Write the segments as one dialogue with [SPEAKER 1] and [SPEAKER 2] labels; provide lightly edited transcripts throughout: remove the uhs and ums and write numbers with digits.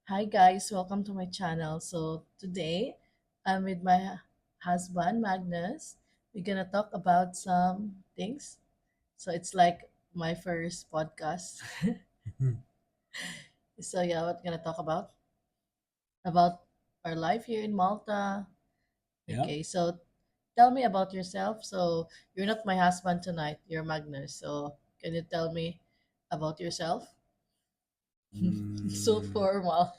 [SPEAKER 1] Hi guys, welcome to my channel. So today I'm with my husband Magnus. We're gonna talk about some things. So it's like my first podcast.
[SPEAKER 2] Mhm.
[SPEAKER 1] So yeah, what we're gonna talk about our life here in Malta.
[SPEAKER 2] Yeah.
[SPEAKER 1] Okay, so tell me about yourself. So you're not my husband tonight. You're Magnus. So can you tell me about yourself? So
[SPEAKER 2] Mm,
[SPEAKER 1] formal.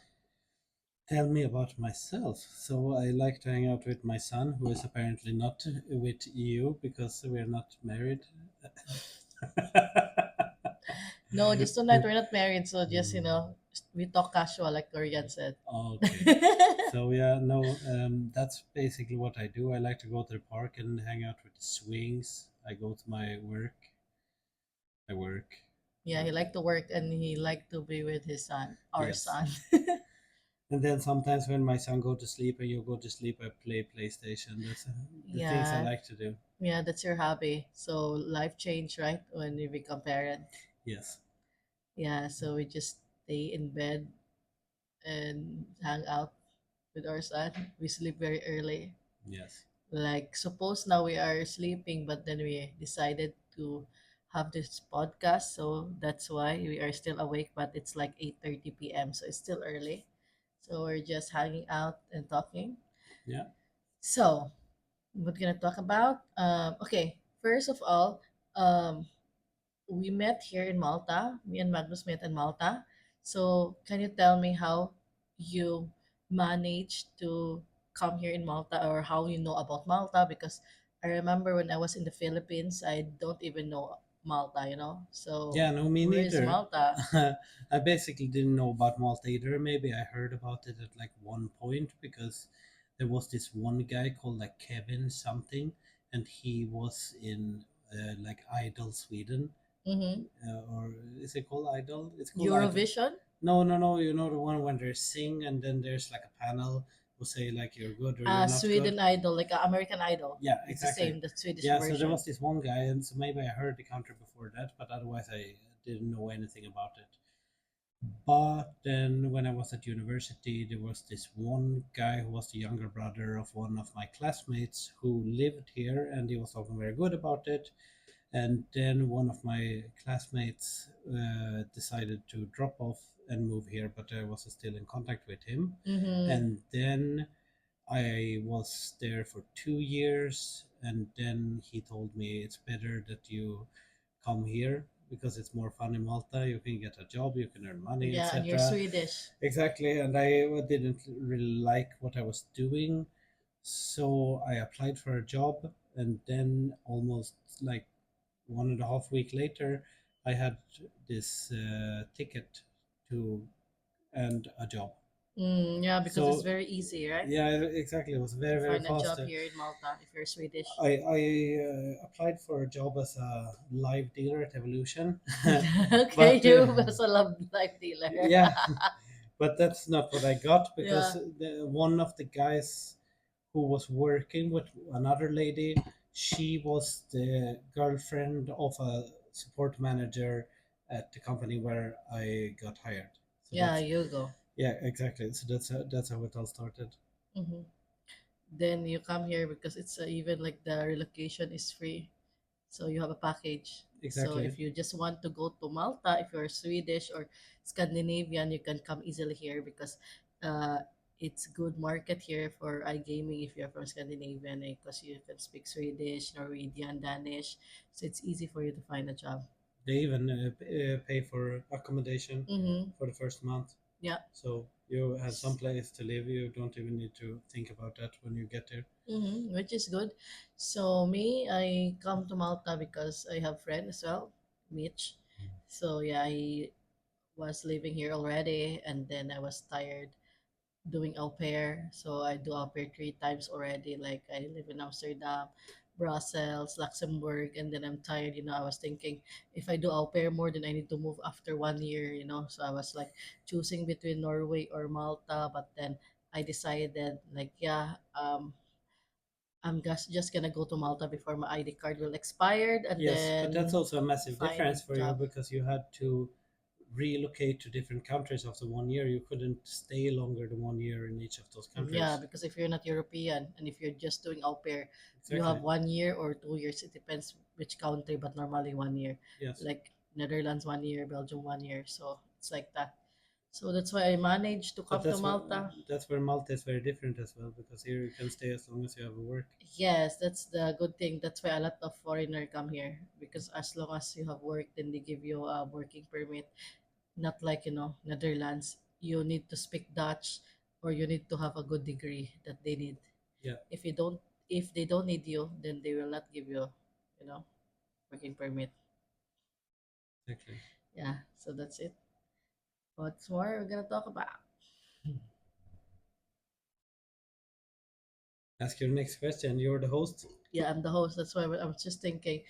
[SPEAKER 2] Tell me about myself. So I like to hang out with my son, who is apparently not with you because we're not married.
[SPEAKER 1] No, just tonight we're not married, so just
[SPEAKER 2] Mm,
[SPEAKER 1] we talk casual like Korean said.
[SPEAKER 2] okay. So yeah, no, that's basically what I do. I like to go to the park and hang out with the swings. I go to my work. I work.
[SPEAKER 1] Yeah, he liked to work and he liked to be with his son, our
[SPEAKER 2] Yes.
[SPEAKER 1] son.
[SPEAKER 2] And then sometimes when my son go to sleep and you go to sleep, I play PlayStation. That's the things I
[SPEAKER 1] Yeah,
[SPEAKER 2] like to do.
[SPEAKER 1] yeah, that's your hobby. So life changed, right? When you become parent.
[SPEAKER 2] Yes.
[SPEAKER 1] Yeah, so we just stay in bed and hang out with our son. We sleep very early.
[SPEAKER 2] Yes.
[SPEAKER 1] Like suppose now we are sleeping, but then we decided to have this podcast, so that's why we are still awake, but it's like 8:30 p.m. So it's still early. So we're just hanging out and talking.
[SPEAKER 2] Yeah.
[SPEAKER 1] So what gonna talk about? Okay, first of all, we met here in Malta. Me and Magnus met in Malta. So can you tell me how you managed to come here in Malta, or how you know about Malta? Because I remember when I was in the Philippines, I don't even know Malta, So
[SPEAKER 2] Yeah, no, me
[SPEAKER 1] where is
[SPEAKER 2] neither.
[SPEAKER 1] Malta?
[SPEAKER 2] I basically didn't know about Malta either. Maybe I heard about it at like one point because there was this one guy called like Kevin something, and he was in like Idol Sweden,
[SPEAKER 1] Mm-hmm.
[SPEAKER 2] or is it called Idol? It's called Idol.
[SPEAKER 1] Eurovision?
[SPEAKER 2] No, no, no. You know the one when they sing and then there's like a panel who say like you're good or you're not good.
[SPEAKER 1] Sweden Idol, like American Idol.
[SPEAKER 2] Yeah,
[SPEAKER 1] It's the
[SPEAKER 2] exactly.
[SPEAKER 1] same, the Swedish
[SPEAKER 2] Yeah, so there
[SPEAKER 1] version.
[SPEAKER 2] was this one guy, and so maybe I heard the country before that, but otherwise I didn't know anything about it. But then when I was at university, there was this one guy who was the younger brother of one of my classmates who lived here, and he was talking very good about it. And then one of my classmates decided to drop off and move here, but I was still in contact with him.
[SPEAKER 1] Mm-hmm.
[SPEAKER 2] And then I was there for 2 years, and then he told me it's better that you come here because it's more fun in Malta. You can get a job, you can earn money,
[SPEAKER 1] Yeah, and you're
[SPEAKER 2] etc.
[SPEAKER 1] Swedish.
[SPEAKER 2] Exactly, and I didn't really like what I was doing, so I applied for a job, and then almost like 1.5 week later, I had this ticket to and a job.
[SPEAKER 1] Yeah, because it's
[SPEAKER 2] So
[SPEAKER 1] very easy, right?
[SPEAKER 2] yeah, exactly. It was
[SPEAKER 1] To
[SPEAKER 2] very, very
[SPEAKER 1] find a
[SPEAKER 2] fast.
[SPEAKER 1] job here in Malta if you're Swedish.
[SPEAKER 2] I applied for a job as a live dealer at Evolution,
[SPEAKER 1] Okay,
[SPEAKER 2] but
[SPEAKER 1] you also love life dealer.
[SPEAKER 2] yeah, but that's not what I got because
[SPEAKER 1] Yeah.
[SPEAKER 2] one of the guys who was working with another lady, she was the girlfriend of a support manager at the company where I got hired. So
[SPEAKER 1] Yeah,
[SPEAKER 2] that's
[SPEAKER 1] you go.
[SPEAKER 2] yeah, exactly. So that's how it all started.
[SPEAKER 1] hmm Then you come here because it's even like the relocation is free. So you have a package. So
[SPEAKER 2] Exactly.
[SPEAKER 1] if you just want to go to Malta, if you're Swedish or Scandinavian, you can come easily here because uh, it's good market here for iGaming if you're from Scandinavian because you can speak Swedish, Norwegian, Danish. So it's easy for you to find a job.
[SPEAKER 2] They even pay for accommodation
[SPEAKER 1] Mm-hmm.
[SPEAKER 2] for the first month.
[SPEAKER 1] Yeah.
[SPEAKER 2] So you have some place to live. You don't even need to think about that when you get there.
[SPEAKER 1] Which is good. So me, I come to Malta because I have friend as well, Mitch. So yeah, I was living here already, and then I was tired doing au pair. So I do au pair 3 times already. Like I live in Amsterdam, Brussels, Luxembourg, and then I'm tired. I was thinking if I do au pair more, then I need to move after 1 year. So I was like choosing between Norway or Malta, but then I decided like yeah, I'm just gonna go to Malta before my ID card will expire, and
[SPEAKER 2] Yes, but that's
[SPEAKER 1] then
[SPEAKER 2] also a massive
[SPEAKER 1] find a
[SPEAKER 2] difference for you
[SPEAKER 1] job.
[SPEAKER 2] because you had to relocate to different countries after 1 year. You couldn't stay longer than 1 year in each of those
[SPEAKER 1] Yeah,
[SPEAKER 2] countries.
[SPEAKER 1] because if you're not European and if you're just doing au pair, you have
[SPEAKER 2] Exactly.
[SPEAKER 1] 1 year or 2 years. It depends which country, but normally 1 year.
[SPEAKER 2] Yes.
[SPEAKER 1] Like Netherlands 1 year, Belgium 1 year. So it's like that. So that's why I managed to
[SPEAKER 2] But
[SPEAKER 1] come to Malta.
[SPEAKER 2] that's where Malta is very different as well, because here you can stay as long as you have a work.
[SPEAKER 1] Yes, that's the good thing. That's why a lot of foreigner come here because as long as you have work, then they give you a working permit. Not like Netherlands. You need to speak Dutch or you need to have a good degree that they need.
[SPEAKER 2] Yeah,
[SPEAKER 1] If you don't, if they don't need you, then they will not give you, you know, working permit.
[SPEAKER 2] exactly.
[SPEAKER 1] Yeah. So that's it. What's more we're gonna talk about?
[SPEAKER 2] Ask your next question. You're the host.
[SPEAKER 1] Yeah, I'm the host. That's why I was just thinking.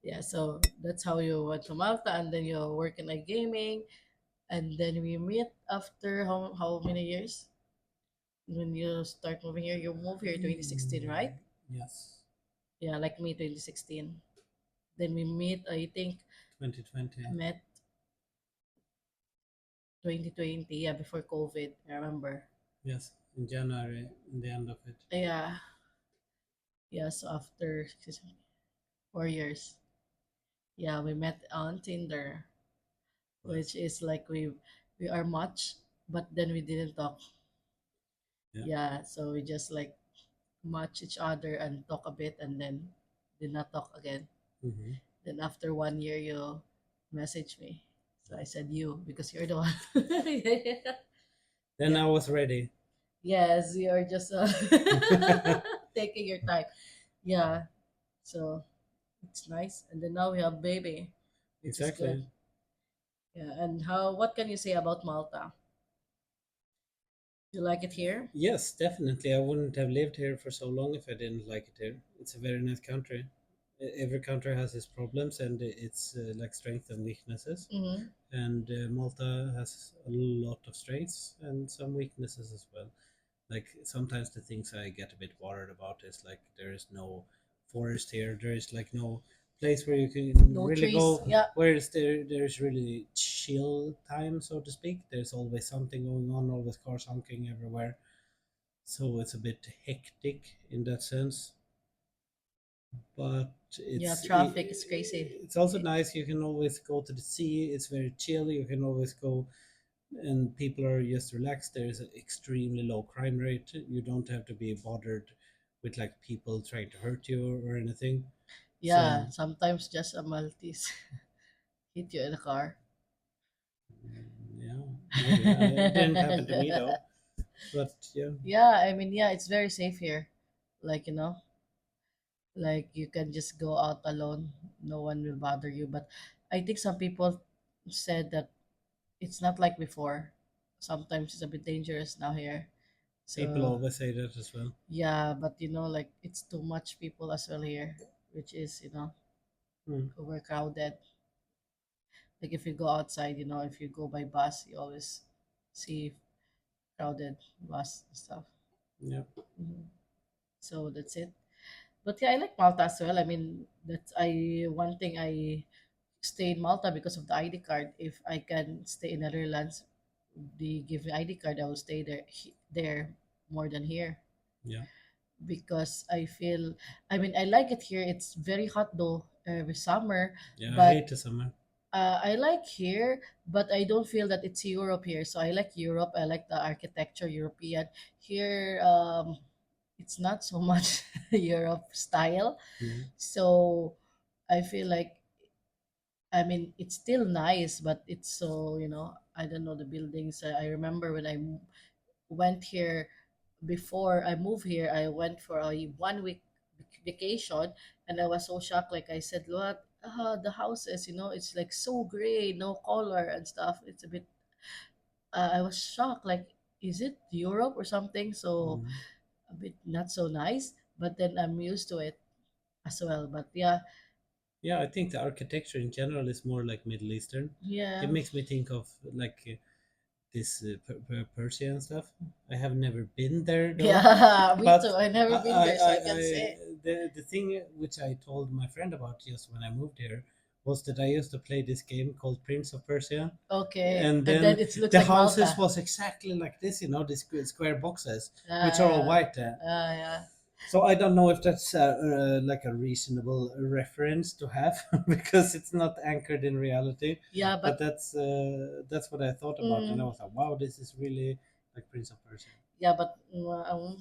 [SPEAKER 1] Yeah. So that's how you went to Malta, and then you work in a gaming, and then we meet after how many years? When you start moving here, you move here 2016, right?
[SPEAKER 2] Yes,
[SPEAKER 1] Yeah, like me 2016. Then we meet. I think
[SPEAKER 2] 2020.
[SPEAKER 1] met 2020. Yeah, before COVID. I remember.
[SPEAKER 2] Yes, in January, in the end of it.
[SPEAKER 1] Yeah. Yeah. So after 4 years, yeah, we met on Tinder,
[SPEAKER 2] Yes.
[SPEAKER 1] which is like we are much, but then we didn't talk.
[SPEAKER 2] Yeah.
[SPEAKER 1] Yeah. So we just like match each other and talk a bit, and then did not talk again.
[SPEAKER 2] Hmm.
[SPEAKER 1] Then after 1 year, you message me. So I said you because you're the one.
[SPEAKER 2] Then
[SPEAKER 1] Yeah.
[SPEAKER 2] I was ready.
[SPEAKER 1] Yes, you're just taking your time. Yeah. So it's nice. And then now we have baby, which is good.
[SPEAKER 2] Exactly.
[SPEAKER 1] Yeah. And how? What can you say about Malta? You like it here?
[SPEAKER 2] Yes, definitely. I wouldn't have lived here for so long if I didn't like it here. It's a very nice country. Every country has its problems and its like strengths and weaknesses.
[SPEAKER 1] Mm-hmm.
[SPEAKER 2] And Malta has a lot of strengths and some weaknesses as well. Like sometimes the things I get a bit worried about is like there is no forest here. There is like no place where you can
[SPEAKER 1] No
[SPEAKER 2] really
[SPEAKER 1] trees.
[SPEAKER 2] go
[SPEAKER 1] Yeah.
[SPEAKER 2] where is there's really chill time, so to speak. There's always something going on, always cars honking everywhere. So it's a bit hectic in that sense, but
[SPEAKER 1] Yeah.
[SPEAKER 2] it's
[SPEAKER 1] Traffic is crazy.
[SPEAKER 2] it's also nice. You can always go to the sea. It's very chill. You can always go, and people are just relaxed. There is an extremely low crime rate. You don't have to be bothered with like people trying to hurt you or anything. So
[SPEAKER 1] Yeah. Sometimes just a Maltese hit you in the car.
[SPEAKER 2] yeah, maybe it didn't happen to me though. But yeah,
[SPEAKER 1] Yeah, I mean, yeah, it's very safe here. Like, like you can just go out alone, no one will bother you. But I think some people said that it's not like before. Sometimes it's a bit dangerous now here.
[SPEAKER 2] people
[SPEAKER 1] So,
[SPEAKER 2] always say that as well.
[SPEAKER 1] yeah, but like it's too much people as well here, which is,
[SPEAKER 2] Hmm.
[SPEAKER 1] overcrowded. Like if you go outside, if you go by bus, you always see crowded bus and stuff.
[SPEAKER 2] Yeah,
[SPEAKER 1] Mhm. So that's it. But yeah, I like Malta as well. I mean, that's I one thing I stay in Malta because of the ID card. If I can stay in Netherlands, they give me ID card, I will stay there more than here
[SPEAKER 2] yeah,
[SPEAKER 1] because I feel. I mean, I like it here. It's very hot though every summer,
[SPEAKER 2] yeah. I
[SPEAKER 1] but
[SPEAKER 2] hate the summer.
[SPEAKER 1] I like here, but I don't feel that it's Europe here. So I like Europe. I like the architecture European here. It's not so much Europe style.
[SPEAKER 2] Hmm.
[SPEAKER 1] So I feel like, I mean, it's still nice, but it's so, I don't know the buildings. I remember when went here before I moved here, I went for a 1 week vacation and I was so shocked. Like I said, what? The houses, it's like so gray, no color and stuff. It's a bit, I was shocked. Like, is it Europe or something? So
[SPEAKER 2] Hmm.
[SPEAKER 1] a bit not so nice, but then I'm used to it as well. But yeah,
[SPEAKER 2] Yeah, I think the architecture in general is more like Middle Eastern. It
[SPEAKER 1] yeah.
[SPEAKER 2] makes me think of like this Persia and stuff. I have never been there though,
[SPEAKER 1] Yeah, me
[SPEAKER 2] but
[SPEAKER 1] too. I never been there, so I can say.
[SPEAKER 2] the thing which I told my friend about just when I moved here was that I used to play this game called Prince of Persia,
[SPEAKER 1] Okay,
[SPEAKER 2] and
[SPEAKER 1] and then
[SPEAKER 2] then
[SPEAKER 1] it looks
[SPEAKER 2] the
[SPEAKER 1] like
[SPEAKER 2] houses
[SPEAKER 1] Malta.
[SPEAKER 2] was exactly like this, these square boxes, which are all
[SPEAKER 1] Yeah,
[SPEAKER 2] white.
[SPEAKER 1] yeah,
[SPEAKER 2] So I don't know if that's like a reasonable reference to have because it's not anchored in reality.
[SPEAKER 1] yeah.
[SPEAKER 2] But
[SPEAKER 1] But
[SPEAKER 2] that's what I thought about, and I
[SPEAKER 1] mm,
[SPEAKER 2] was like, wow, this is really like Prince of Persia.
[SPEAKER 1] yeah, but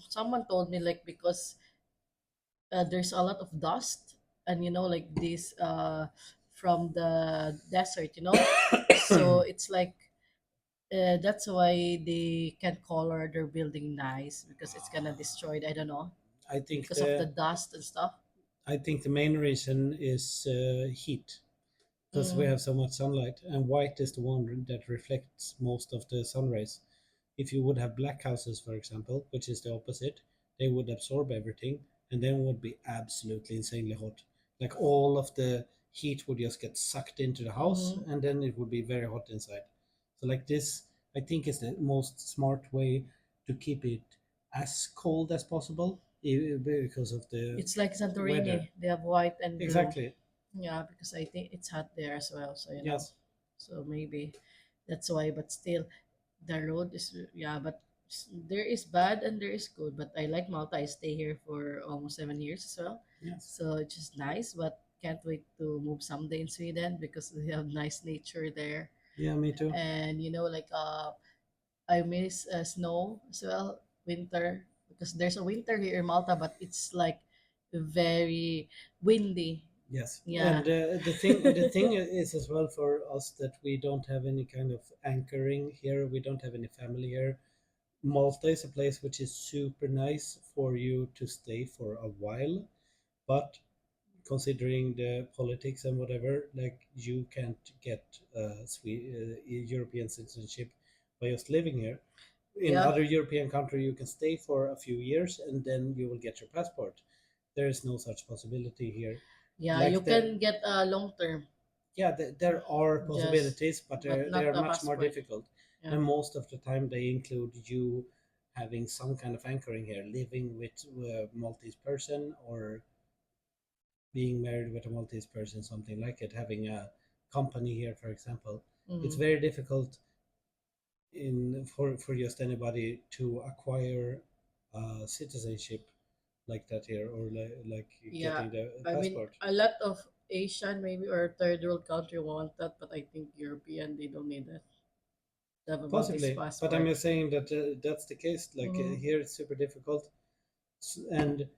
[SPEAKER 1] someone told me like because there's a lot of dust, and like this from the desert, so it's like that's why they can't color their building nice because it's gonna destroy it. I don't know,
[SPEAKER 2] I think
[SPEAKER 1] because of the
[SPEAKER 2] the
[SPEAKER 1] dust and stuff.
[SPEAKER 2] I think the main reason is heat, because we
[SPEAKER 1] Mm,
[SPEAKER 2] have so much sunlight, and white is the one that reflects most of the sun rays. If you would have black houses, for example, which is the opposite, they would absorb everything and then would be absolutely insanely hot. Like all of the heat would just get sucked into the house
[SPEAKER 1] mm-hmm.
[SPEAKER 2] and then it would be very hot inside. So, like this, I think is the most smart way to keep it as cold as possible because of the
[SPEAKER 1] It's like
[SPEAKER 2] weather.
[SPEAKER 1] Santorini. They have white and blue.
[SPEAKER 2] Exactly.
[SPEAKER 1] Yeah, because I think it's hot there as well. So
[SPEAKER 2] Yes.
[SPEAKER 1] so maybe that's why. But still, the road is, yeah. But there is bad and there is good. But I like Malta. I stay here for almost 7 years as well.
[SPEAKER 2] Yes.
[SPEAKER 1] So it's just nice. But can't wait to move someday in Sweden because we have nice nature there.
[SPEAKER 2] Yeah, me too.
[SPEAKER 1] And like I miss snow as well, winter, because there's a winter here in Malta, but it's like very windy.
[SPEAKER 2] Yes,
[SPEAKER 1] Yeah.
[SPEAKER 2] and the thing is as well for us that we don't have any kind of anchoring here. We don't have any family here. Malta is a place which is super nice for you to stay for a while, but considering the politics and whatever, like you can't get European citizenship by just living here. In
[SPEAKER 1] Yeah.
[SPEAKER 2] other European country, you can stay for a few years and then you will get your passport. There is no such possibility here.
[SPEAKER 1] Yeah, you
[SPEAKER 2] Like the
[SPEAKER 1] can get a long term,
[SPEAKER 2] Yeah, there are
[SPEAKER 1] just,
[SPEAKER 2] possibilities, but
[SPEAKER 1] but
[SPEAKER 2] they
[SPEAKER 1] not
[SPEAKER 2] are
[SPEAKER 1] a
[SPEAKER 2] much more
[SPEAKER 1] passport.
[SPEAKER 2] difficult.
[SPEAKER 1] Yeah.
[SPEAKER 2] And most of the time, they include you having some kind of anchoring here, living with a Maltese person or being married with a Maltese person, something like it, having a company here, for example. It's
[SPEAKER 1] Mm.
[SPEAKER 2] very difficult for just anybody to acquire citizenship like that here, or like
[SPEAKER 1] Yeah.
[SPEAKER 2] getting the
[SPEAKER 1] I mean,
[SPEAKER 2] passport.
[SPEAKER 1] a lot of Asian maybe or third world country want that, but I think European they don't need that. They have a Maltese
[SPEAKER 2] Possibly, but I'm
[SPEAKER 1] passport.
[SPEAKER 2] just saying that that's the case. Like
[SPEAKER 1] Mm.
[SPEAKER 2] here, it's super difficult, and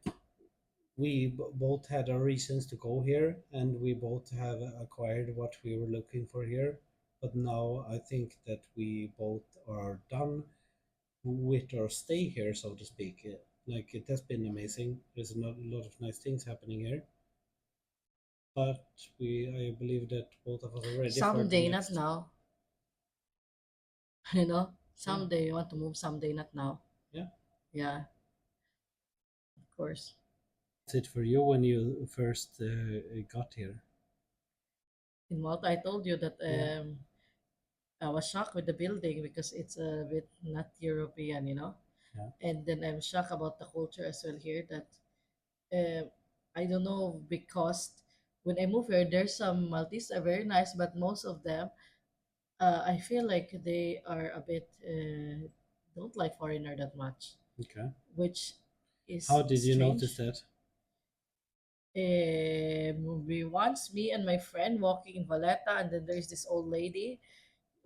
[SPEAKER 2] we both had our reasons to go here, and we both have acquired what we were looking for here. But now I think that we both are done with our stay here, so to speak. Like it has been amazing. There's a lot of nice things happening here, but I believe that both of us are ready for the
[SPEAKER 1] Someday, not
[SPEAKER 2] next.
[SPEAKER 1] now.
[SPEAKER 2] Yeah,
[SPEAKER 1] Someday you want to move. Someday, not now.
[SPEAKER 2] yeah.
[SPEAKER 1] Yeah, of course.
[SPEAKER 2] That's it for you when you first got here.
[SPEAKER 1] In Malta, I told you that
[SPEAKER 2] Yeah,
[SPEAKER 1] I was shocked with the building because it's a bit not European.
[SPEAKER 2] yeah.
[SPEAKER 1] And then I'm shocked about the culture as well here that uh, I don't know because when I move here, there's some Maltese are very nice, but most of them, I feel like they are a bit don't like foreigner that much,
[SPEAKER 2] Okay.
[SPEAKER 1] which is
[SPEAKER 2] How did you notice
[SPEAKER 1] strange.
[SPEAKER 2] that?
[SPEAKER 1] We once me and my friend walking in Valletta, and then there's this old lady.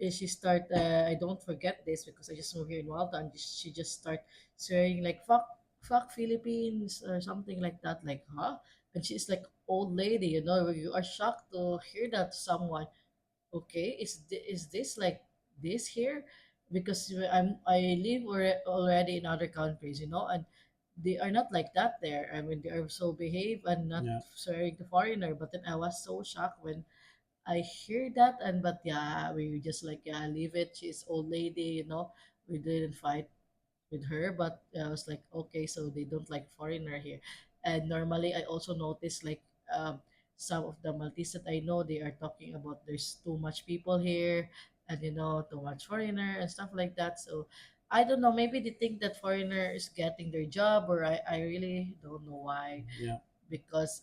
[SPEAKER 1] She start. I don't forget this because I just moved here in Malta, and she just start swearing like fuck Philippines or something like that. Like huh? And she's like old lady. You are shocked to hear that to someone. Okay, is this like this here? Because I live already in other countries, and they are not like that there. I mean, they are so behave and not
[SPEAKER 2] Yeah.
[SPEAKER 1] swearing to foreigner. But then I was so shocked when I hear that, and but yeah, we just like, yeah, leave it. She's old lady. We didn't fight with her, but I was like, okay, so they don't like foreigner here. And normally, I also notice like some of the Maltese that I know, they are talking about there's too much people here, and too much foreigner and stuff like that. So I don't know. Maybe they think that foreigner is getting their job, or I really don't know why.
[SPEAKER 2] Yeah.
[SPEAKER 1] Because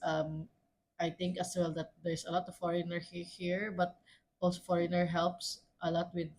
[SPEAKER 1] I think as well that there's a lot of foreigner here, but also foreigner helps a lot with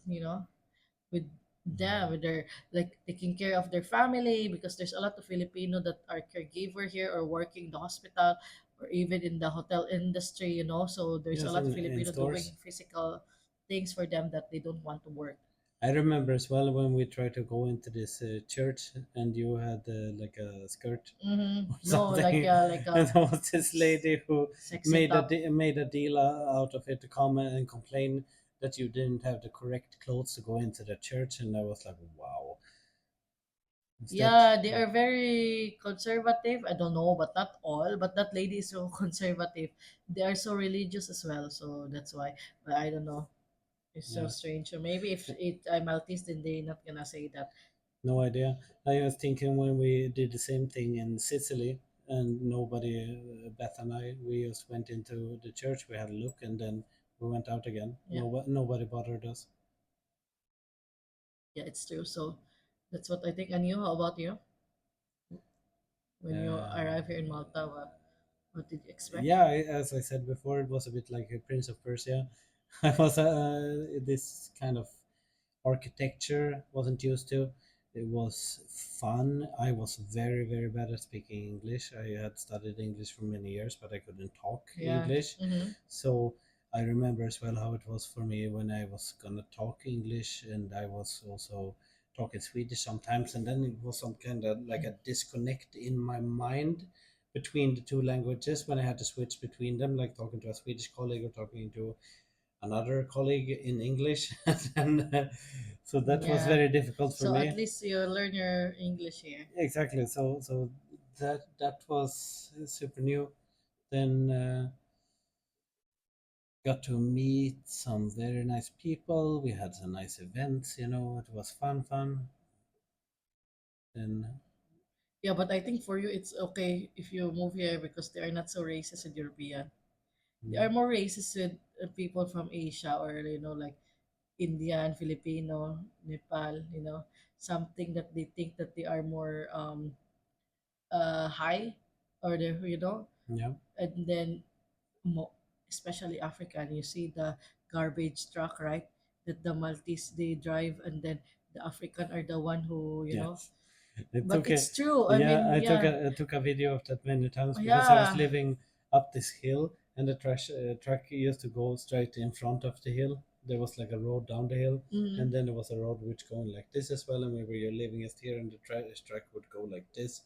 [SPEAKER 1] with them with their like taking care of their family, because there's a lot of Filipino that are caregiver here or working in the hospital or even in the hotel industry, so there's a
[SPEAKER 2] Yes,
[SPEAKER 1] lot of
[SPEAKER 2] in
[SPEAKER 1] Filipino
[SPEAKER 2] stores.
[SPEAKER 1] doing physical things for them that they don't want to work.
[SPEAKER 2] I remember as well when we tried to go into this church and you had like a skirt or
[SPEAKER 1] No, like
[SPEAKER 2] something,
[SPEAKER 1] like
[SPEAKER 2] and
[SPEAKER 1] a
[SPEAKER 2] there was this lady who
[SPEAKER 1] sexy top.
[SPEAKER 2] made a deal out of it to come and complain that you didn't have the correct clothes to go into the church, and I was like, wow, is that?
[SPEAKER 1] Yeah, they are very conservative. I don't know, but not all. But that lady is so conservative. They are so religious as well. So that's why. But I don't know. It's so
[SPEAKER 2] Yeah,
[SPEAKER 1] strange. So maybe if I'm Maltese, then they're not gonna say that.
[SPEAKER 2] no idea. I was thinking when we did the same thing in Sicily, and nobody, Beth and I, we just went into the church, we had a look, and then we went out again.
[SPEAKER 1] Yeah,
[SPEAKER 2] Nobody bothered us.
[SPEAKER 1] yeah, it's true. So that's what I think. And you, how about you? When you arrive here in
[SPEAKER 2] Uh,
[SPEAKER 1] Malta, what did you expect?
[SPEAKER 2] yeah, as I said before, it was a bit like a Prince of Persia. I was this kind of architecture wasn't used to. It was fun. I was very, very bad at speaking English. I had studied English for many years, but I couldn't talk
[SPEAKER 1] Yeah.
[SPEAKER 2] English.
[SPEAKER 1] Mm-hmm.
[SPEAKER 2] So I remember as well how it was for me when I was gonna talk English, and I was also talking Swedish sometimes, and then it was some kind of like a disconnect in my mind between the two languages when I had to switch between them, like talking to a Swedish colleague or talking to another colleague in English, and so that was
[SPEAKER 1] Yeah.
[SPEAKER 2] very difficult for
[SPEAKER 1] So at
[SPEAKER 2] me.
[SPEAKER 1] least you learn your English here.
[SPEAKER 2] Exactly. So that was super new. Then got to meet some very nice people. We had some nice events. It was fun. Then
[SPEAKER 1] Yeah, but I think for you it's okay if you move here because they are not so racist with European. They
[SPEAKER 2] mm,
[SPEAKER 1] are more racist with people from Asia or like Indian, Filipino, Nepal. Something that they think that they are more high, or they
[SPEAKER 2] yeah,
[SPEAKER 1] and then mo- especially African. You see the garbage truck, right? That the Maltese they drive, and then the African are the one who
[SPEAKER 2] yes. It
[SPEAKER 1] But
[SPEAKER 2] took a
[SPEAKER 1] it's true. I
[SPEAKER 2] Yeah,
[SPEAKER 1] mean, yeah,
[SPEAKER 2] I took a video of that many times because I was
[SPEAKER 1] yeah.
[SPEAKER 2] living up this hill, and the trash truck used to go straight in front of the hill. There was like a road down the hill,
[SPEAKER 1] Mm,
[SPEAKER 2] and then there was a road which going like this as well, and we were living just here, and the trash truck would go like this.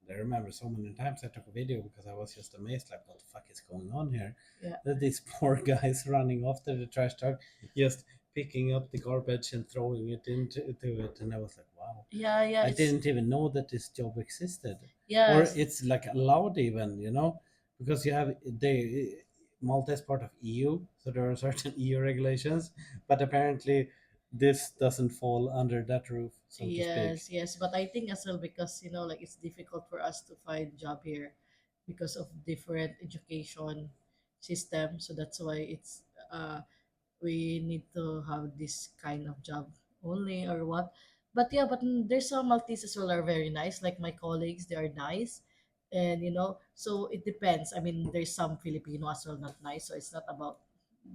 [SPEAKER 2] And I remember so many times I took a video because I was just amazed, like, what the fuck is going on here?
[SPEAKER 1] yeah,
[SPEAKER 2] That these poor guys running after the trash truck, just picking up the garbage and throwing it into it, and I was like, wow.
[SPEAKER 1] yeah, yeah.
[SPEAKER 2] I
[SPEAKER 1] It's
[SPEAKER 2] didn't even know that this job existed, or
[SPEAKER 1] yes,
[SPEAKER 2] it's like allowed even, because you have Malta is part of EU, so there are certain EU regulations, but apparently this doesn't fall under that roof, so to speak.
[SPEAKER 1] yes, yes. But I think as well because like it's difficult for us to find job here because of different education system. So that's why we need to have this kind of job only or what. But yeah, but there's some Maltese as well are very nice. Like my colleagues, they are nice, and so it depends. I mean, there's some Filipino as well not nice. So it's not about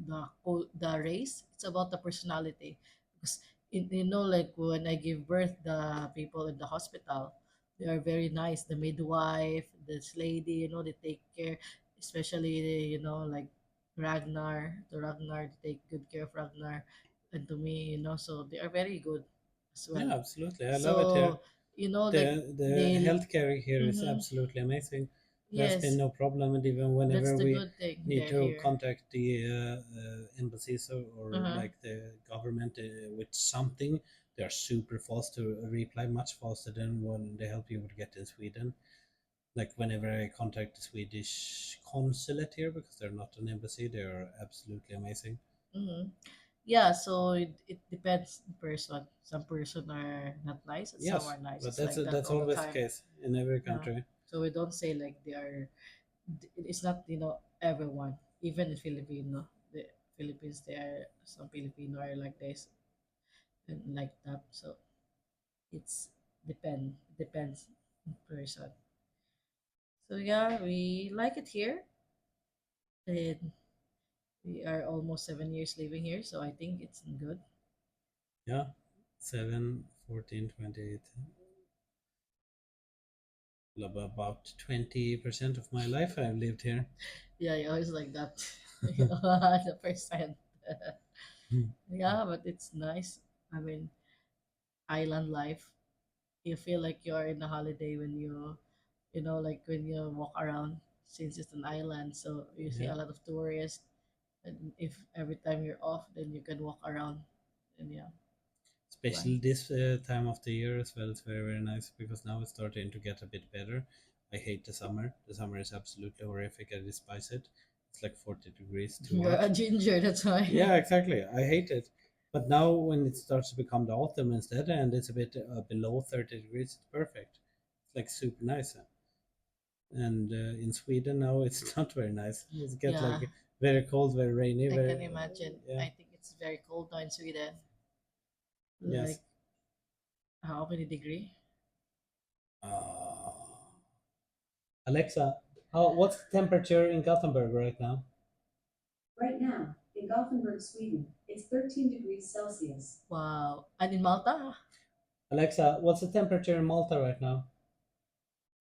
[SPEAKER 1] the race. It's about the personality. Because like when I give birth, the people in the hospital, they are very nice. The midwife, this lady, they take care, especially like Ragnar, they take good care of Ragnar, and to me, so they are very good as well.
[SPEAKER 2] Yeah, absolutely, I love it here.
[SPEAKER 1] So, like
[SPEAKER 2] The
[SPEAKER 1] they,
[SPEAKER 2] healthcare here is
[SPEAKER 1] mm-hmm,
[SPEAKER 2] absolutely amazing. There's been
[SPEAKER 1] yes,
[SPEAKER 2] no problem, and even
[SPEAKER 1] that's
[SPEAKER 2] whenever
[SPEAKER 1] the
[SPEAKER 2] we
[SPEAKER 1] good thing
[SPEAKER 2] need
[SPEAKER 1] they're
[SPEAKER 2] to
[SPEAKER 1] here.
[SPEAKER 2] contact the embassies or
[SPEAKER 1] Uh-huh.
[SPEAKER 2] like the government with something, they are super fast to reply, much faster than when the help you would get in Sweden. Like whenever I contact the Swedish consulate here, because they're not an embassy, they are absolutely amazing.
[SPEAKER 1] Mm-hmm. Yeah, so it depends the person. Some person are not nice and some
[SPEAKER 2] Yes,
[SPEAKER 1] are nice.
[SPEAKER 2] but
[SPEAKER 1] It's like that
[SPEAKER 2] that's
[SPEAKER 1] all the
[SPEAKER 2] always the
[SPEAKER 1] time.
[SPEAKER 2] case in every
[SPEAKER 1] Yeah.
[SPEAKER 2] country.
[SPEAKER 1] So we don't say like they are. It's not everyone. Even in Filipino, the Philippines, there are some Filipino are like this and like that. So it's depends on person. So yeah, we like it here. And we are almost 7 years living here, so I think it's good.
[SPEAKER 2] Yeah, 7, 14, 28. About 20% of my life I've lived here.
[SPEAKER 1] Yeah, you always like that. You know, the percent.
[SPEAKER 2] Hmm.
[SPEAKER 1] Yeah, but it's nice. I mean, island life. You feel like you're in a holiday when like when you walk around since it's an island. So you see
[SPEAKER 2] Yeah,
[SPEAKER 1] a lot of tourists. And if every time you're off, then you can walk around. And yeah, fly.
[SPEAKER 2] especially this time of the year as well. It's very, very nice because now it's starting to get a bit better. I hate the summer. The summer is absolutely horrific. I despise it. It's like 40 degrees too
[SPEAKER 1] You're
[SPEAKER 2] hot.
[SPEAKER 1] a ginger, that's why.
[SPEAKER 2] Yeah, exactly. I hate it. But now when it starts to become the autumn instead and it's a bit below 30 degrees, it's perfect. It's like super nice. And in Sweden now it's not very nice. It's get
[SPEAKER 1] Yeah,
[SPEAKER 2] like very cold, very rainy,
[SPEAKER 1] I
[SPEAKER 2] very
[SPEAKER 1] can imagine.
[SPEAKER 2] yeah.
[SPEAKER 1] I think it's very cold now in Sweden.
[SPEAKER 2] Yes.
[SPEAKER 1] Like how many degree?
[SPEAKER 2] Uh, Alexa, what's the temperature in Gothenburg right now? Right now, in Gothenburg, Sweden, it's 13 degrees Celsius.
[SPEAKER 1] Wow. And in Malta?
[SPEAKER 2] Alexa, what's the temperature in Malta right now?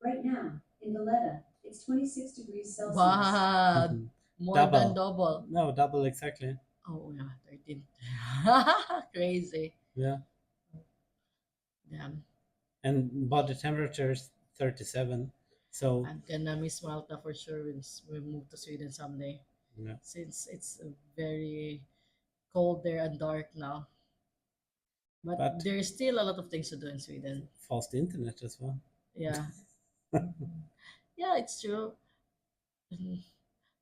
[SPEAKER 2] Right now, in Valletta, it's 26 degrees Celsius.
[SPEAKER 1] Wow. More than
[SPEAKER 2] Double.
[SPEAKER 1] double.
[SPEAKER 2] No, double exactly.
[SPEAKER 1] Oh yeah, 13. Crazy.
[SPEAKER 2] Yeah.
[SPEAKER 1] Damn.
[SPEAKER 2] And body temperature is 37. So,
[SPEAKER 1] I'm gonna miss Malta for sure when we move to Sweden someday.
[SPEAKER 2] yeah.
[SPEAKER 1] Since it's very cold there and dark now. But
[SPEAKER 2] But
[SPEAKER 1] there's still a lot of things to do in Sweden.
[SPEAKER 2] fast internet as well.
[SPEAKER 1] Yeah. Yeah, it's true. Mhm.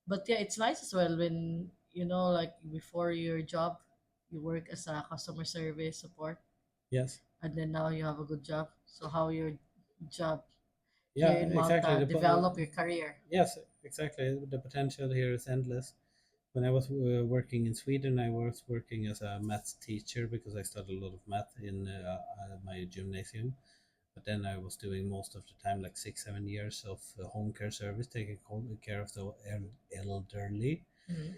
[SPEAKER 1] But yeah, it's nice as well when like before your job, you work as a customer service support,
[SPEAKER 2] Yes.
[SPEAKER 1] and then now you have a good job. So how your job here
[SPEAKER 2] Yeah,
[SPEAKER 1] in
[SPEAKER 2] exactly.
[SPEAKER 1] Malta develop your career?
[SPEAKER 2] Yes, exactly. The potential here is endless. When I was working in Sweden, I was working as a maths teacher because I studied a lot of math in my gymnasium. But then I was doing most of the time, like 6, 7 years of home care service, taking care of the elderly.
[SPEAKER 1] Mhm.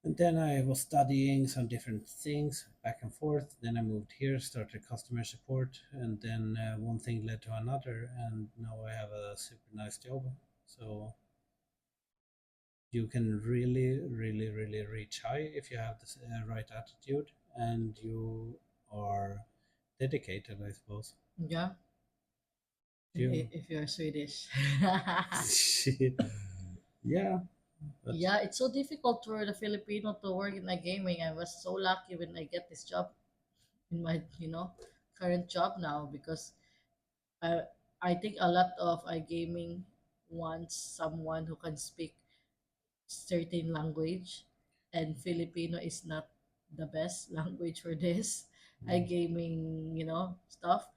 [SPEAKER 2] And then I was studying some different things back and forth. Then I moved here, started customer support, and then one thing led to another, and now I have a super nice job. So you can really, really, really reach high if you have the right attitude and you are dedicated, I suppose.
[SPEAKER 1] Yeah,
[SPEAKER 2] You,
[SPEAKER 1] if you're Swedish.
[SPEAKER 2] yeah, but
[SPEAKER 1] Yeah, it's so difficult for the Filipino to work in a gaming. I was so lucky when I get this job in my current job now because I I think a lot of iGaming wants someone who can speak certain language, and Filipino is not the best language for this
[SPEAKER 2] mm,
[SPEAKER 1] iGaming, stuff,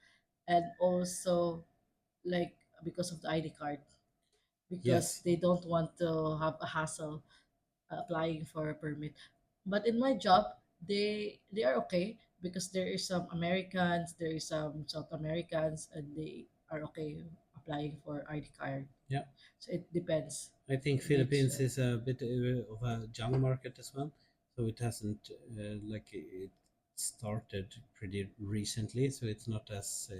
[SPEAKER 1] and also like because of the ID card, because
[SPEAKER 2] yes,
[SPEAKER 1] they don't want to have a hassle applying for a permit. But in my job, they are okay because there is some Americans, there is some South Americans, and they are okay applying for ID card.
[SPEAKER 2] yeah.
[SPEAKER 1] So it depends
[SPEAKER 2] I think
[SPEAKER 1] in each.
[SPEAKER 2] Philippines is a bit of a young market as well, so it hasn't like it started pretty recently, so it's not as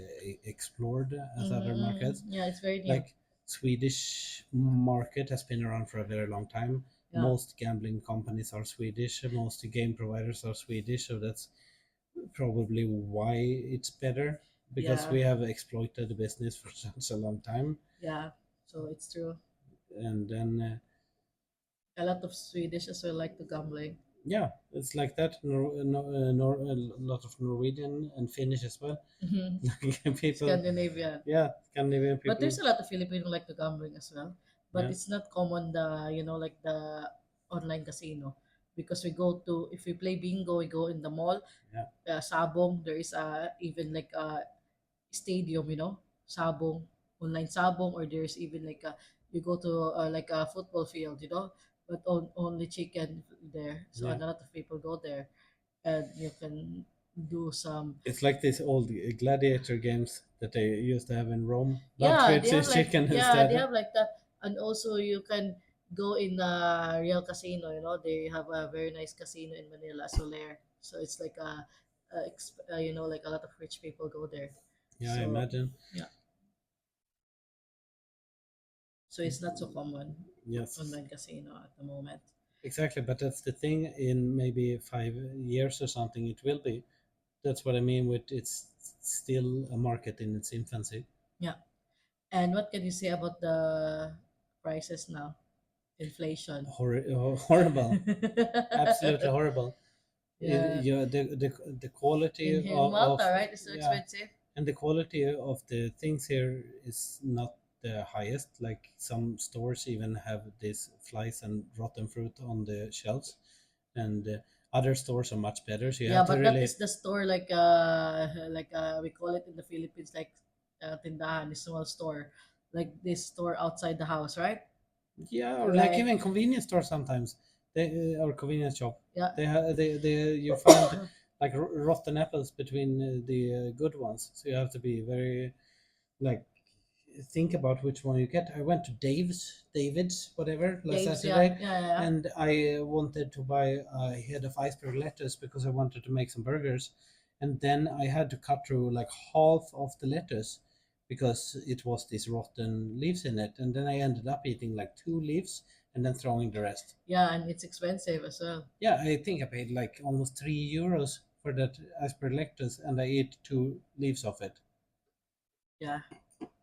[SPEAKER 2] explored as other markets.
[SPEAKER 1] Yeah, it's very new.
[SPEAKER 2] Like Swedish market has been around for a very long time.
[SPEAKER 1] Yeah,
[SPEAKER 2] Most gambling companies are Swedish, most game providers are Swedish, so that's probably why it's better because
[SPEAKER 1] yeah,
[SPEAKER 2] we have exploited the business for such a long time.
[SPEAKER 1] yeah. So it's true.
[SPEAKER 2] And then
[SPEAKER 1] A lot of Swedish as well like to gambling.
[SPEAKER 2] yeah, it's like that. A lot of Norwegian and Finnish as well.
[SPEAKER 1] Mhm.
[SPEAKER 2] Like people,
[SPEAKER 1] Scandinavian.
[SPEAKER 2] yeah, Scandinavian
[SPEAKER 1] But
[SPEAKER 2] people.
[SPEAKER 1] there's a lot of Filipino like to gambling as well. But
[SPEAKER 2] Yeah,
[SPEAKER 1] it's not common like the online casino because we go to if we play bingo, we go in the mall.
[SPEAKER 2] yeah,
[SPEAKER 1] Sabong, there is even like a stadium, Sabong, online Sabong, or there's even like a you go to like a football field, but only chicken there. So a
[SPEAKER 2] yeah.
[SPEAKER 1] lot of people go there, and you can do some.
[SPEAKER 2] It's like these old gladiator games that they used to have in Rome, but
[SPEAKER 1] Yeah,
[SPEAKER 2] with
[SPEAKER 1] they have like
[SPEAKER 2] chicken
[SPEAKER 1] yeah, they
[SPEAKER 2] instead.
[SPEAKER 1] have like that, and also you can go in a real casino. You know, they have a very nice casino in Manila, Soler. So it's like you know, like a lot of rich people go there.
[SPEAKER 2] Yeah, I
[SPEAKER 1] So
[SPEAKER 2] imagine.
[SPEAKER 1] yeah, so it's not so common
[SPEAKER 2] Yes,
[SPEAKER 1] online casino at the moment.
[SPEAKER 2] exactly. But that's the thing. In maybe 5 years or something, it will be. That's what I mean with it's still a market in its infancy.
[SPEAKER 1] Yeah. And what can you say about the prices now? Inflation.
[SPEAKER 2] Horrible, absolutely horrible.
[SPEAKER 1] Yeah.
[SPEAKER 2] The quality
[SPEAKER 1] In here in
[SPEAKER 2] of,
[SPEAKER 1] Malta, right? It's so
[SPEAKER 2] yeah,
[SPEAKER 1] expensive.
[SPEAKER 2] and the quality of the things here is not the highest. Like some stores even have this flies and rotten fruit on the shelves, and other stores are much better. So you
[SPEAKER 1] Yeah,
[SPEAKER 2] have to
[SPEAKER 1] but that
[SPEAKER 2] really,
[SPEAKER 1] is the store like we call it in the Philippines like tindahan, a small store, like this store outside the house, right?
[SPEAKER 2] yeah, or like
[SPEAKER 1] Like
[SPEAKER 2] even convenience store sometimes. They or convenience shop.
[SPEAKER 1] yeah,
[SPEAKER 2] They you find like rotten apples between the good ones. So you have to be very like think about which one you get. I went to David's, whatever, last
[SPEAKER 1] Dave's, yeah,
[SPEAKER 2] Saturday,
[SPEAKER 1] yeah, yeah.
[SPEAKER 2] and I wanted to buy a head of iceberg lettuce because I wanted to make some burgers, and then I had to cut through like half of the lettuce because it was these rotten leaves in it, and then I ended up eating like two leaves and then throwing the rest.
[SPEAKER 1] Yeah, and it's expensive as well.
[SPEAKER 2] Yeah, I think I paid like almost €3 for that iceberg lettuce, and I ate two leaves of it.
[SPEAKER 1] Yeah,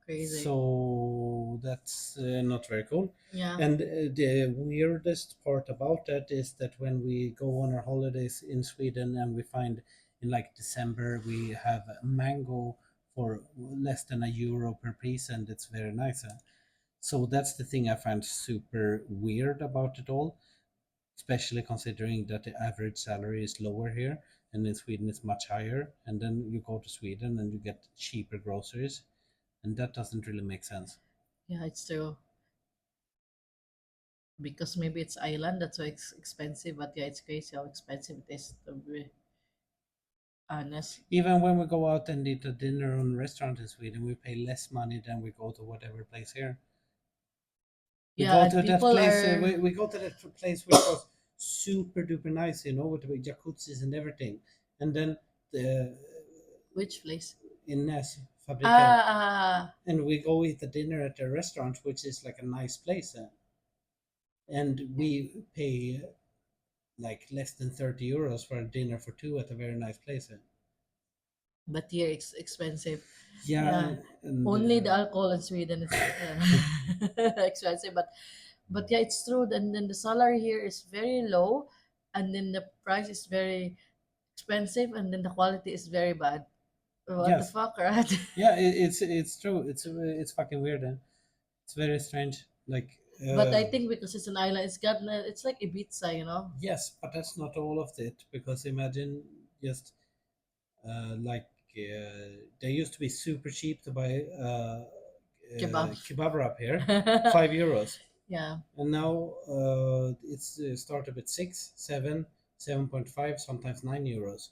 [SPEAKER 1] crazy.
[SPEAKER 2] So that's not very cool.
[SPEAKER 1] Yeah.
[SPEAKER 2] And the weirdest part about that is that when we go on our holidays in Sweden and we find in like December we have mango for less than €1 per piece, and it's very nice. So that's the thing I find super weird about it all, especially considering that the average salary is lower here and in Sweden it's much higher. And then you go to Sweden and you get cheaper groceries, and that doesn't really make sense.
[SPEAKER 1] Yeah, it's true. Because maybe it's island, that's why it's expensive. But yeah, it's crazy how expensive it is to be honest.
[SPEAKER 2] Even when we go out and eat a dinner on a restaurant in Sweden, we pay less money than we go to whatever place here. We
[SPEAKER 1] Yeah,
[SPEAKER 2] go
[SPEAKER 1] and
[SPEAKER 2] to that
[SPEAKER 1] people
[SPEAKER 2] place.
[SPEAKER 1] are
[SPEAKER 2] We go to that place which was super duper nice, with the jacuzzis and everything. And then the
[SPEAKER 1] which place?
[SPEAKER 2] in Nes Fabriken,
[SPEAKER 1] Ah,
[SPEAKER 2] and we go eat the dinner at a restaurant which is like a nice place, and we pay like less than €30 for a dinner for two at a very nice place.
[SPEAKER 1] but here it's expensive.
[SPEAKER 2] Yeah,
[SPEAKER 1] Yeah,
[SPEAKER 2] and
[SPEAKER 1] only the alcohol in Sweden is expensive. But yeah, it's true. And then the salary here is very low, and then the price is very expensive, and then the quality is very bad. What the
[SPEAKER 2] yes,
[SPEAKER 1] fuck, right?
[SPEAKER 2] yeah, it's true. It's fucking weird. It's very strange. Like,
[SPEAKER 1] But I think because it's an island, it's like Ibiza, you know,
[SPEAKER 2] yes, but that's not all of it because imagine just like they used to be super cheap to buy
[SPEAKER 1] kebab.
[SPEAKER 2] kebab wrap here, €5,
[SPEAKER 1] Yeah,
[SPEAKER 2] and now it's started at 6, 7, 7.5, sometimes €9.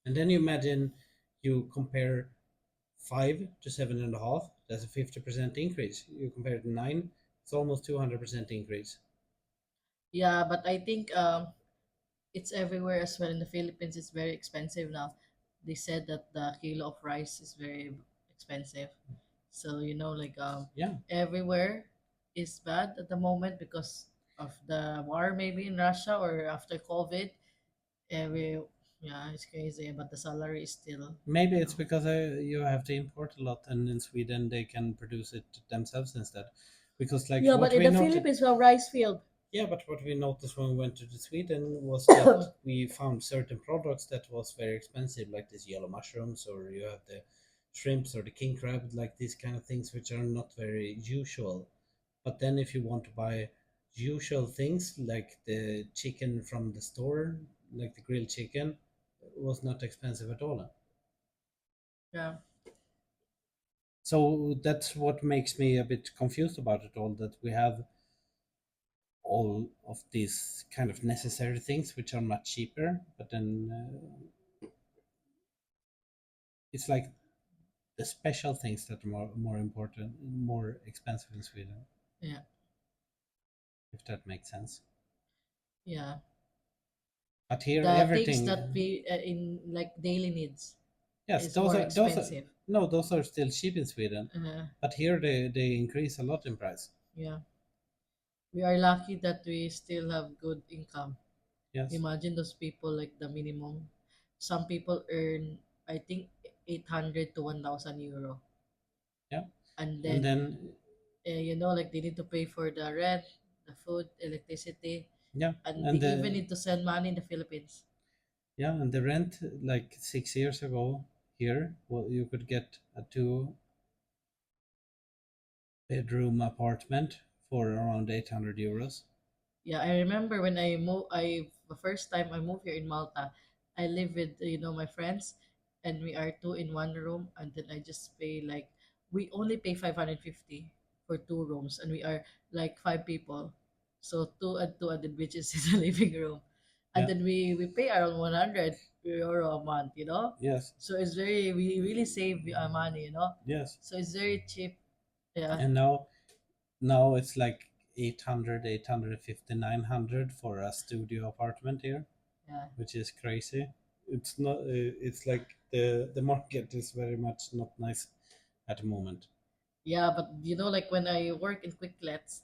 [SPEAKER 2] And then you imagine you compare 5 to 7.5, that's a 50% increase. You compare it to 9, it's almost 200% increase.
[SPEAKER 1] yeah, but I think it's everywhere as well. In the Philippines, it's very expensive now. They said that the kilo of rice is very expensive. So you know, like
[SPEAKER 2] Yeah,
[SPEAKER 1] everywhere is bad at the moment because of the war, maybe in Russia or after COVID. Every yeah, it's crazy, but the salary is still,
[SPEAKER 2] maybe
[SPEAKER 1] you
[SPEAKER 2] it's
[SPEAKER 1] know.
[SPEAKER 2] because you have to import a lot, and in Sweden they can produce it themselves instead. Because like
[SPEAKER 1] Yeah, but
[SPEAKER 2] what
[SPEAKER 1] in
[SPEAKER 2] we
[SPEAKER 1] the
[SPEAKER 2] noted,
[SPEAKER 1] Philippines, we have rice field.
[SPEAKER 2] yeah, but what we noticed when we went to the Sweden was that we found certain products that was very expensive, like these yellow mushrooms, or you have the shrimps or the king crab, like these kind of things which are not very usual. But then if you want to buy usual things like the chicken from the store, like the grilled chicken, was not expensive at all.
[SPEAKER 1] Yeah,
[SPEAKER 2] So that's what makes me a bit confused about it all, that we have all of these kind of necessary things which are much cheaper, but then it's like the special things that are more important, more expensive in Sweden.
[SPEAKER 1] yeah.
[SPEAKER 2] if that makes sense.
[SPEAKER 1] Yeah,
[SPEAKER 2] But here,
[SPEAKER 1] the things that
[SPEAKER 2] everything,
[SPEAKER 1] we in like daily needs
[SPEAKER 2] yes,
[SPEAKER 1] is more
[SPEAKER 2] those are
[SPEAKER 1] expensive.
[SPEAKER 2] no, those are still cheap in Sweden,
[SPEAKER 1] Uh,
[SPEAKER 2] but here they increase a lot in price.
[SPEAKER 1] yeah, we are lucky that we still have good income.
[SPEAKER 2] Yes,
[SPEAKER 1] Imagine those people like the minimum. Some people earn, I think, 800 to 1,000 euro.
[SPEAKER 2] yeah,
[SPEAKER 1] And
[SPEAKER 2] and
[SPEAKER 1] then,
[SPEAKER 2] then
[SPEAKER 1] like they need to pay for the rent, the food, electricity,
[SPEAKER 2] yeah,
[SPEAKER 1] and they
[SPEAKER 2] and
[SPEAKER 1] even
[SPEAKER 2] the
[SPEAKER 1] need to send money in the Philippines.
[SPEAKER 2] yeah, and the rent like 6 years ago here, well, you could get a two-bedroom apartment for around 800 euros.
[SPEAKER 1] Yeah, I remember when the first time I moved here in Malta, I live with my friends, and we are two in one room, and then I just pay like we only pay 550 for two rooms, and we are like five people, so two and then which is in the living room, and
[SPEAKER 2] Yeah,
[SPEAKER 1] then we pay around 100 euro a month,
[SPEAKER 2] yes,
[SPEAKER 1] so it's very we really save money,
[SPEAKER 2] yes,
[SPEAKER 1] so it's very cheap. Yeah,
[SPEAKER 2] and now it's like 800, 850, 900 for a studio apartment here,
[SPEAKER 1] yeah.
[SPEAKER 2] which is crazy. It's not. It's like the market is very much not nice at the moment.
[SPEAKER 1] Yeah, but like when I work in Quicklets,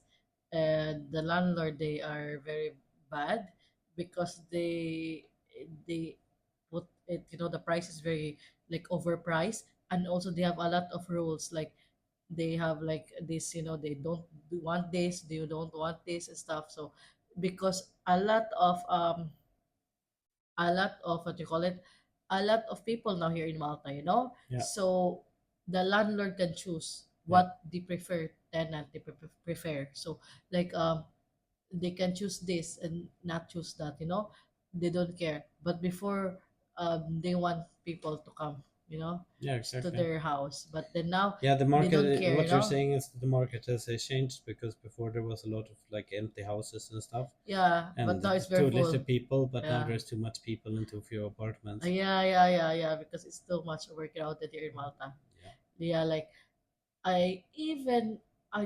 [SPEAKER 1] the landlord they are very bad because they put it. The price is very like overpriced, and also they have a lot of rules. Like they have like this, they want this, they don't want this and stuff. So because a lot of what you call it, a lot of people now here in Malta,
[SPEAKER 2] Yeah,
[SPEAKER 1] so the landlord can choose
[SPEAKER 2] yeah,
[SPEAKER 1] what they prefer tenant they prefer. So like they can choose this and not choose that, they don't care. But before, they want people to come,
[SPEAKER 2] yeah,
[SPEAKER 1] to
[SPEAKER 2] exactly.
[SPEAKER 1] their house, but then now
[SPEAKER 2] Yeah, the
[SPEAKER 1] they don't
[SPEAKER 2] market.
[SPEAKER 1] care,
[SPEAKER 2] What you're saying is that the market has changed because before there was a lot of like empty houses and stuff,
[SPEAKER 1] Yeah, but now
[SPEAKER 2] and
[SPEAKER 1] it's very
[SPEAKER 2] too little
[SPEAKER 1] full.
[SPEAKER 2] people. But now
[SPEAKER 1] Yeah.
[SPEAKER 2] there's too much people and too few apartments.
[SPEAKER 1] Yeah, because it's too much work out here in Malta.
[SPEAKER 2] Yeah.
[SPEAKER 1] Yeah, like I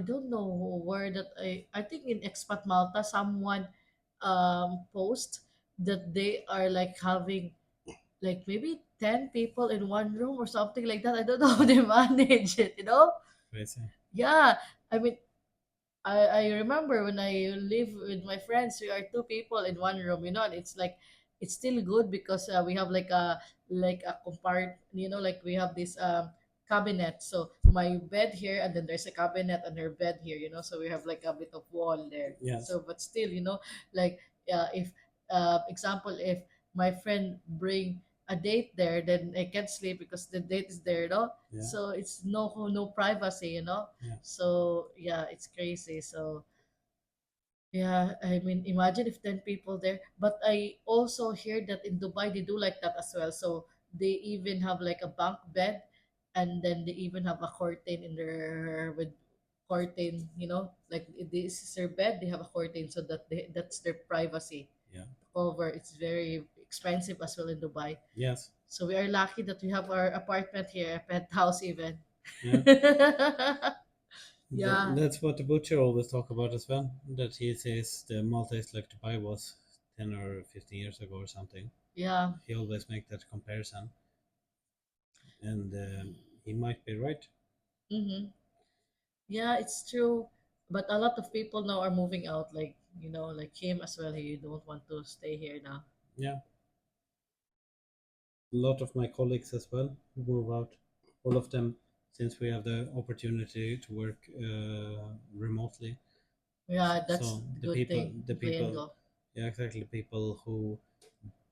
[SPEAKER 1] don't know where that I think in Expat Malta someone post that they are like having like maybe 10 people in one room or something like that. I don't know how they manage it.
[SPEAKER 2] Crazy.
[SPEAKER 1] Yeah, I mean I remember when I live with my friends, we are two people in one room, and it's like it's still good because we have like a compart, like we have this cabinet. So my bed here, and then there's a cabinet and her bed here, so we have like a bit of wall there.
[SPEAKER 2] Yes.
[SPEAKER 1] So but still, like if example, if my friend bring a date there, then I can't sleep because the date is there.
[SPEAKER 2] Yeah.
[SPEAKER 1] So it's no privacy.
[SPEAKER 2] Yeah.
[SPEAKER 1] So yeah, it's crazy. So yeah, I mean, imagine if 10 people there. But I also hear that in Dubai they do like that as well. So they even have like a bunk bed, and then they even have a curtain in their with curtain. Like if this is their bed, they have a curtain so that that's their privacy
[SPEAKER 2] Yeah.
[SPEAKER 1] cover. It's very expensive as well in Dubai.
[SPEAKER 2] Yes.
[SPEAKER 1] So we are lucky that we have our apartment here, a penthouse even.
[SPEAKER 2] Yeah.
[SPEAKER 1] Yeah.
[SPEAKER 2] That's what the butcher always talk about as well. That he says the Malta is like Dubai was 10 or 15 years ago or something.
[SPEAKER 1] Yeah.
[SPEAKER 2] He always make that comparison, and he might be right.
[SPEAKER 1] Mm-hmm. Yeah, it's true. But a lot of people now are moving out, like him as well. He don't want to stay here now.
[SPEAKER 2] Yeah, a lot of my colleagues as well who move out. All of them, since we have the opportunity to work remotely.
[SPEAKER 1] Yeah, that's
[SPEAKER 2] So
[SPEAKER 1] the
[SPEAKER 2] the
[SPEAKER 1] good
[SPEAKER 2] people,
[SPEAKER 1] thing.
[SPEAKER 2] the
[SPEAKER 1] Play and
[SPEAKER 2] people,
[SPEAKER 1] go.
[SPEAKER 2] yeah, exactly. People who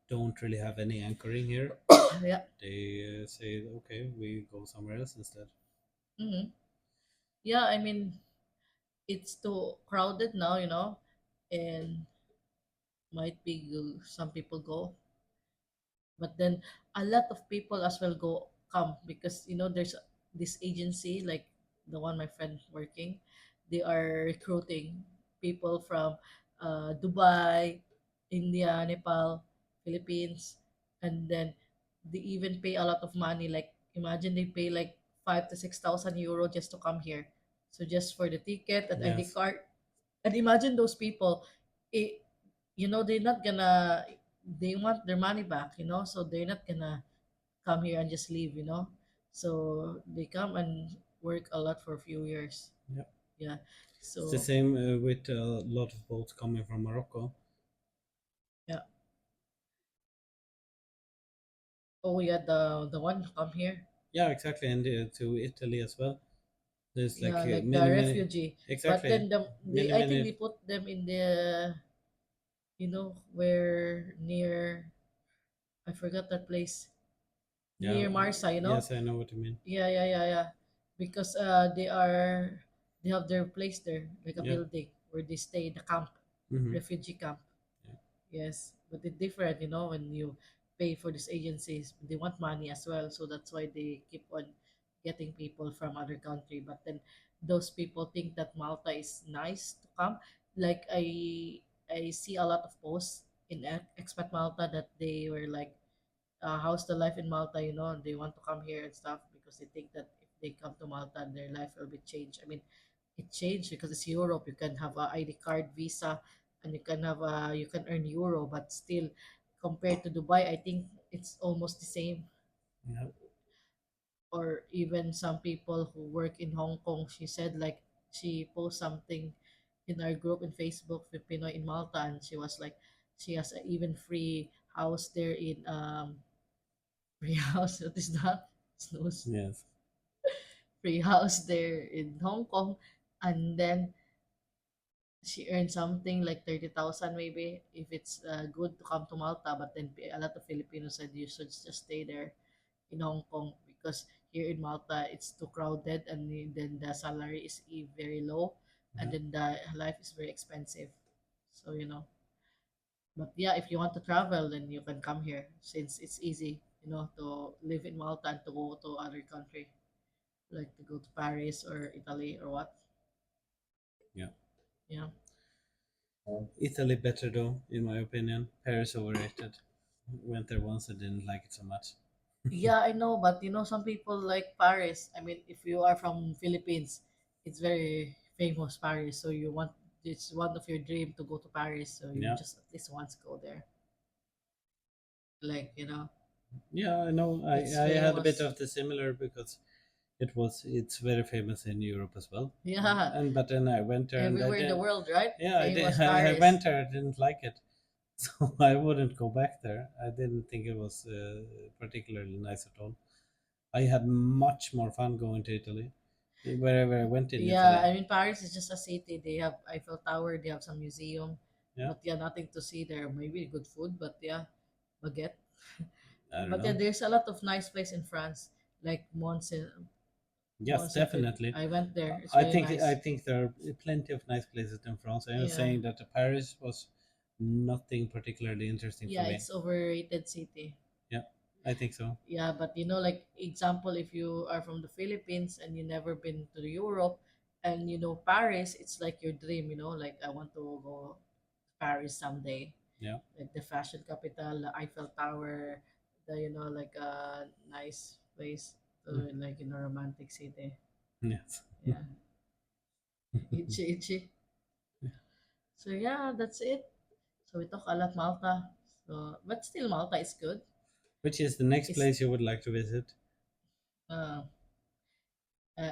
[SPEAKER 2] don't really have any anchoring here,
[SPEAKER 1] Yeah.
[SPEAKER 2] they say, okay, we go somewhere else instead.
[SPEAKER 1] Mm-hmm. Yeah, I mean, it's too crowded now, and might be some people go, but then a lot of people as well come because there's this agency like the one my friend working, they are recruiting people from Dubai, India, Nepal, Philippines, and then they even pay a lot of money. Like imagine they pay like 5 to 6,000 euro just to come here, so just for the ticket and ID
[SPEAKER 2] Yes.
[SPEAKER 1] card, And imagine those people, it, they're not gonna, they want their money back, so they're not gonna come here and just leave, so they come and work a lot for a few years.
[SPEAKER 2] Yeah.
[SPEAKER 1] Yeah.
[SPEAKER 2] It's the
[SPEAKER 1] So
[SPEAKER 2] same with a lot of boats coming from Morocco.
[SPEAKER 1] yeah. Oh yeah, the one who come here.
[SPEAKER 2] Yeah, exactly, and to Italy as well. There's like
[SPEAKER 1] Yeah, like the
[SPEAKER 2] many, many,
[SPEAKER 1] refugee. But
[SPEAKER 2] exactly,
[SPEAKER 1] then they
[SPEAKER 2] many,
[SPEAKER 1] I think
[SPEAKER 2] many.
[SPEAKER 1] they put them in the, where near, I forgot that place,
[SPEAKER 2] Yeah,
[SPEAKER 1] near Marsa,
[SPEAKER 2] yes, I know what you mean.
[SPEAKER 1] Yeah, yeah, yeah, yeah. Because they have their place there, like a
[SPEAKER 2] Yeah.
[SPEAKER 1] building where they stay, the camp,
[SPEAKER 2] Hmm.
[SPEAKER 1] refugee camp.
[SPEAKER 2] Yeah.
[SPEAKER 1] Yes, but it's different, when you pay for these agencies, they want money as well, so that's why they keep on getting people from other country. But then those people think that Malta is nice to come. Like I see a lot of posts in expat Malta that they were like, how's the life in Malta, and they want to come here and stuff because they think that if they come to Malta, their life will be changed. I mean, it changed because it's Europe. You can have a ID card, visa, and you can earn euro, but still, compared to Dubai, I think it's almost the same.
[SPEAKER 2] Yeah.
[SPEAKER 1] Or even some people who work in Hong Kong, she said like she posted something in our group in Facebook, Filipino in Malta, and she was like, she has an even free house there in free house. What is that? Snooze.
[SPEAKER 2] Yes.
[SPEAKER 1] Free house there in Hong Kong, and then she earned something like 30,000 maybe if it's good to come to Malta. But then a lot of Filipinos said you should just stay there in Hong Kong because here in Malta it's too crowded, and then the salary is very low, and
[SPEAKER 2] Yeah.
[SPEAKER 1] then the life is very expensive. So but yeah, if you want to travel, then you can come here since it's easy, to live in Malta and to go to other country, like to go to Paris or Italy or what.
[SPEAKER 2] Yeah.
[SPEAKER 1] Yeah.
[SPEAKER 2] Italy better though, in my opinion. Paris overrated. Went there once, I didn't like it so much.
[SPEAKER 1] Yeah, I know, but some people like Paris. I mean, if you are from Philippines, it's very famous Paris. So it's one of your dream to go to Paris. So you
[SPEAKER 2] Yeah.
[SPEAKER 1] just at least once go there. Like,
[SPEAKER 2] Yeah, I know.
[SPEAKER 1] it's
[SPEAKER 2] I had a bit
[SPEAKER 1] famous.
[SPEAKER 2] of the similar because it's very famous in Europe as well.
[SPEAKER 1] Yeah,
[SPEAKER 2] And but then I went there and I
[SPEAKER 1] everywhere in the
[SPEAKER 2] did.
[SPEAKER 1] world, right?
[SPEAKER 2] Yeah, I did.
[SPEAKER 1] Famous
[SPEAKER 2] I
[SPEAKER 1] Paris.
[SPEAKER 2] went there. I didn't like it, so I wouldn't go back there. I didn't think it was particularly nice at all. I had much more fun going to Italy, wherever I went in
[SPEAKER 1] Yeah,
[SPEAKER 2] Italy.
[SPEAKER 1] I mean Paris is just a city. They have Eiffel Tower. They have some museum,
[SPEAKER 2] Yeah,
[SPEAKER 1] but yeah, nothing to see there. Maybe good food, but yeah, baguette.
[SPEAKER 2] I don't
[SPEAKER 1] But yeah,
[SPEAKER 2] know.
[SPEAKER 1] there's a lot of nice place in France, like
[SPEAKER 2] Yes,
[SPEAKER 1] Montsegur.
[SPEAKER 2] definitely.
[SPEAKER 1] I went there. It's
[SPEAKER 2] I
[SPEAKER 1] very
[SPEAKER 2] think I
[SPEAKER 1] nice.
[SPEAKER 2] think there are plenty of nice places in France. I was
[SPEAKER 1] Yeah.
[SPEAKER 2] saying that Paris was nothing particularly interesting for
[SPEAKER 1] Yeah,
[SPEAKER 2] me.
[SPEAKER 1] it's overrated city.
[SPEAKER 2] Yeah, I think so.
[SPEAKER 1] Yeah, but like example, if you are from the Philippines and you never been to Europe, and Paris, it's like your dream. Like I want to go to Paris someday,
[SPEAKER 2] Yeah.
[SPEAKER 1] like the fashion capital, the Eiffel Tower, the like a nice place to like romantic city.
[SPEAKER 2] Yes.
[SPEAKER 1] Yeah, itchy itchy. So yeah, that's it. So we talk a lot Malta. So but still Malta is good.
[SPEAKER 2] Which is the next
[SPEAKER 1] It's
[SPEAKER 2] place you would like to visit?
[SPEAKER 1] uh,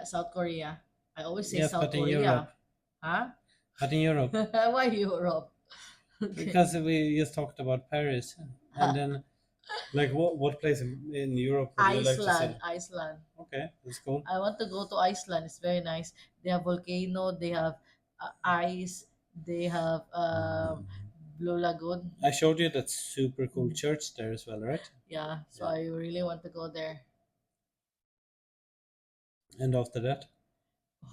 [SPEAKER 1] South Korea. I always say
[SPEAKER 2] Yes,
[SPEAKER 1] South
[SPEAKER 2] but in Europe.
[SPEAKER 1] Korea. Huh?
[SPEAKER 2] But in Europe,
[SPEAKER 1] Why Europe? Okay.
[SPEAKER 2] because we just talked about Paris, and then like what place in Europe would you like to see?
[SPEAKER 1] Iceland, Iceland.
[SPEAKER 2] Okay, that's cool.
[SPEAKER 1] I want to go to Iceland. It's very nice. They have volcano. They have ice. They have Blue Lagoon.
[SPEAKER 2] I showed you that super cool church there as well, right?
[SPEAKER 1] Yeah, so
[SPEAKER 2] Yeah.
[SPEAKER 1] I really want to go there.
[SPEAKER 2] And after that,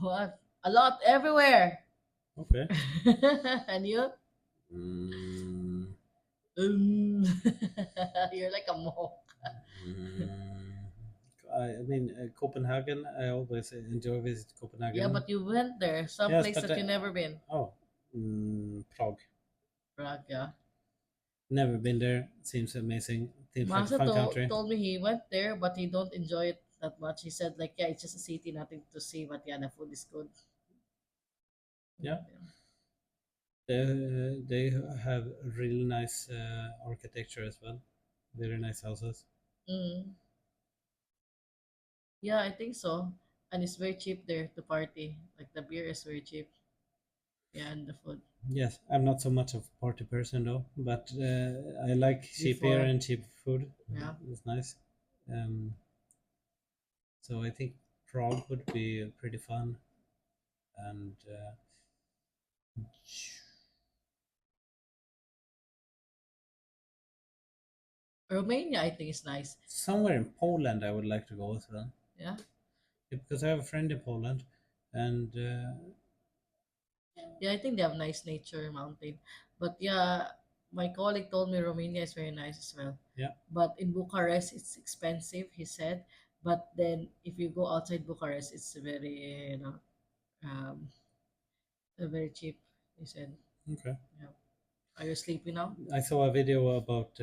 [SPEAKER 1] What? A lot everywhere.
[SPEAKER 2] okay.
[SPEAKER 1] And you?
[SPEAKER 2] Mm,
[SPEAKER 1] Um, you're like a monk.
[SPEAKER 2] mm, I mean, Copenhagen. I always enjoy visit
[SPEAKER 1] Yeah,
[SPEAKER 2] Copenhagen.
[SPEAKER 1] but you went there. Some
[SPEAKER 2] Yes,
[SPEAKER 1] place
[SPEAKER 2] but
[SPEAKER 1] that you never been.
[SPEAKER 2] oh, Prague.
[SPEAKER 1] Prague, yeah.
[SPEAKER 2] Never been there. Seems amazing. Seems like a
[SPEAKER 1] Masa
[SPEAKER 2] fun country.
[SPEAKER 1] told me he went there, but he don't enjoy it that much. He said like, yeah, it's just a city, nothing to see, but yeah, the food is good.
[SPEAKER 2] Yeah.
[SPEAKER 1] Yeah.
[SPEAKER 2] They have really nice architecture as well. Very nice houses.
[SPEAKER 1] Mm. Yeah, I think so. And it's very cheap there to party. Like the beer is very cheap. Yeah, and the food.
[SPEAKER 2] Yes, I'm not so much of a party person though, but I like cheap beer
[SPEAKER 1] Before,
[SPEAKER 2] and cheap food.
[SPEAKER 1] yeah.
[SPEAKER 2] It's nice. Um, so I think Prague would be pretty fun, and
[SPEAKER 1] Romania, I think is nice.
[SPEAKER 2] somewhere in Poland I would like to go as well.
[SPEAKER 1] Yeah.
[SPEAKER 2] Yeah, because I have a friend in Poland, and
[SPEAKER 1] Yeah, I think they have nice nature, mountain. But yeah, my colleague told me Romania is very nice as well.
[SPEAKER 2] yeah,
[SPEAKER 1] But in Bucharest, it's expensive, he said. But then if you go outside Bucharest, it's very, um, very cheap, he said.
[SPEAKER 2] okay.
[SPEAKER 1] Yeah. Are you sleepy now?
[SPEAKER 2] I saw a video about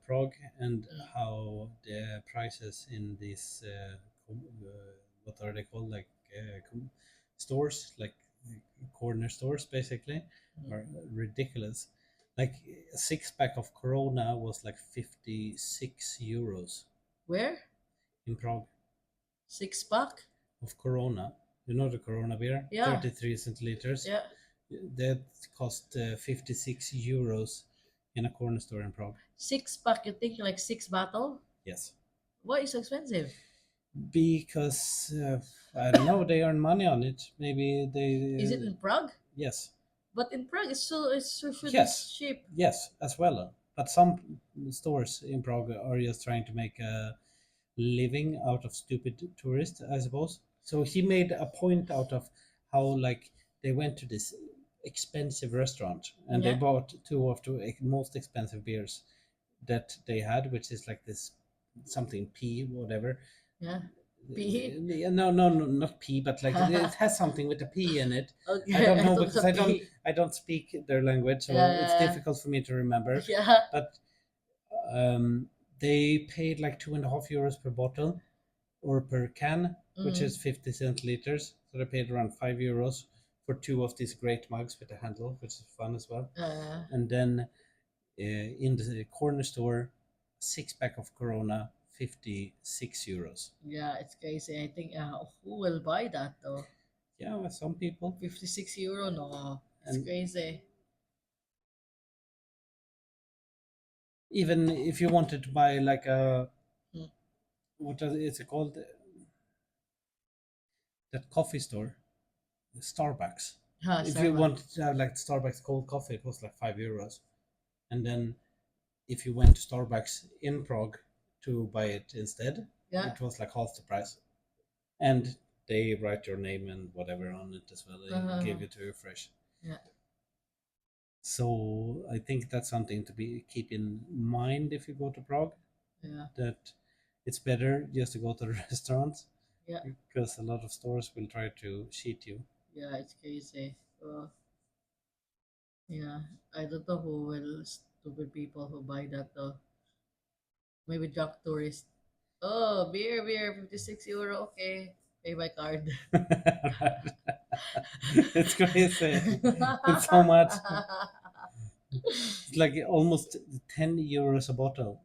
[SPEAKER 2] Prague and
[SPEAKER 1] Mm.
[SPEAKER 2] how the prices in these what are they called, like stores, like corner stores, basically, are
[SPEAKER 1] Mm.
[SPEAKER 2] ridiculous. Like a six pack of Corona was like 56 euros
[SPEAKER 1] Where?
[SPEAKER 2] in Prague,
[SPEAKER 1] Six pack?
[SPEAKER 2] of Corona. You know the Corona beer,
[SPEAKER 1] Yeah.
[SPEAKER 2] 33 centiliters.
[SPEAKER 1] Yeah.
[SPEAKER 2] That cost 56 euros in a corner store in Prague.
[SPEAKER 1] Six pack, you think like six bottle?
[SPEAKER 2] Yes,
[SPEAKER 1] Why is so expensive?
[SPEAKER 2] because I don't know, they earn money on it. Maybe
[SPEAKER 1] Is it
[SPEAKER 2] they
[SPEAKER 1] in Prague?
[SPEAKER 2] yes,
[SPEAKER 1] But in Prague, it's so should be
[SPEAKER 2] yes,
[SPEAKER 1] cheap.
[SPEAKER 2] yes, as well. But some stores in Prague are just trying to make a living out of stupid tourists, I suppose. So he made a point out of how, like, they went to this expensive restaurant and they
[SPEAKER 1] Yeah.
[SPEAKER 2] bought two of the most expensive beers that they had, which is like this something P whatever.
[SPEAKER 1] Yeah. P.
[SPEAKER 2] No, no, no, not P, but like it has something with a P in it. I
[SPEAKER 1] Okay,
[SPEAKER 2] don't
[SPEAKER 1] I
[SPEAKER 2] know
[SPEAKER 1] thought
[SPEAKER 2] because
[SPEAKER 1] the P.
[SPEAKER 2] I don't speak their language, so it's
[SPEAKER 1] Yeah.
[SPEAKER 2] difficult for me to remember.
[SPEAKER 1] Yeah.
[SPEAKER 2] But um, they paid like 2.5 euros per bottle or per can, which
[SPEAKER 1] Mm.
[SPEAKER 2] is 50 centiliters. So they paid around 5 euros for two of these great mugs with a handle, which is fun as well.
[SPEAKER 1] Uh,
[SPEAKER 2] And then in the corner store, six pack of Corona, 56 euros.
[SPEAKER 1] yeah, it's crazy. I think who will buy that though?
[SPEAKER 2] Yeah, well, some people.
[SPEAKER 1] 56 euro? No, it's
[SPEAKER 2] And
[SPEAKER 1] crazy.
[SPEAKER 2] even if you wanted to buy like a,
[SPEAKER 1] Mm.
[SPEAKER 2] is it called? That coffee store, Starbucks.
[SPEAKER 1] Ha,
[SPEAKER 2] If you
[SPEAKER 1] Starbucks.
[SPEAKER 2] wanted to have like Starbucks cold coffee, it was like 5 euros. And then if you went to Starbucks in Prague to buy it instead,
[SPEAKER 1] Yeah.
[SPEAKER 2] it was like half the price. And they write your name and whatever on it as well. They
[SPEAKER 1] Uh,
[SPEAKER 2] give it to you fresh.
[SPEAKER 1] yeah.
[SPEAKER 2] So I think that's something to be keep in mind if you go to Prague.
[SPEAKER 1] Yeah.
[SPEAKER 2] That it's better just to go to the restaurants
[SPEAKER 1] Yeah.
[SPEAKER 2] because a lot of stores will try to cheat you.
[SPEAKER 1] Yeah. It's crazy. Yeah. I don't know who will stupid people who buy that though. Maybe drunk tourists. Oh, beer, 56 euro. Okay, pay by card.
[SPEAKER 2] It's crazy. It's so much. It's like almost 10 euros a bottle.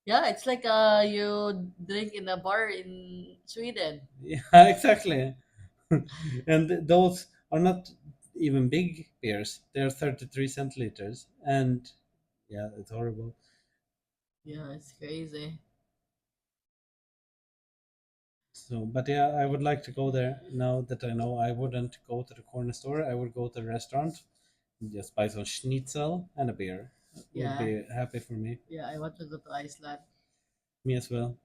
[SPEAKER 1] Yeah, it's like you drink in a bar in Sweden.
[SPEAKER 2] Yeah, exactly. And those are not even big beers. They're 33 centiliters. And yeah, it's horrible.
[SPEAKER 1] Yeah, it's crazy.
[SPEAKER 2] So, but yeah, I would like to go there now that I know I wouldn't go to the corner store. I would go to the restaurant, just buy some schnitzel and a beer. Would
[SPEAKER 1] Yeah,
[SPEAKER 2] be happy for me.
[SPEAKER 1] yeah. I want to go to Iceland
[SPEAKER 2] Me as well.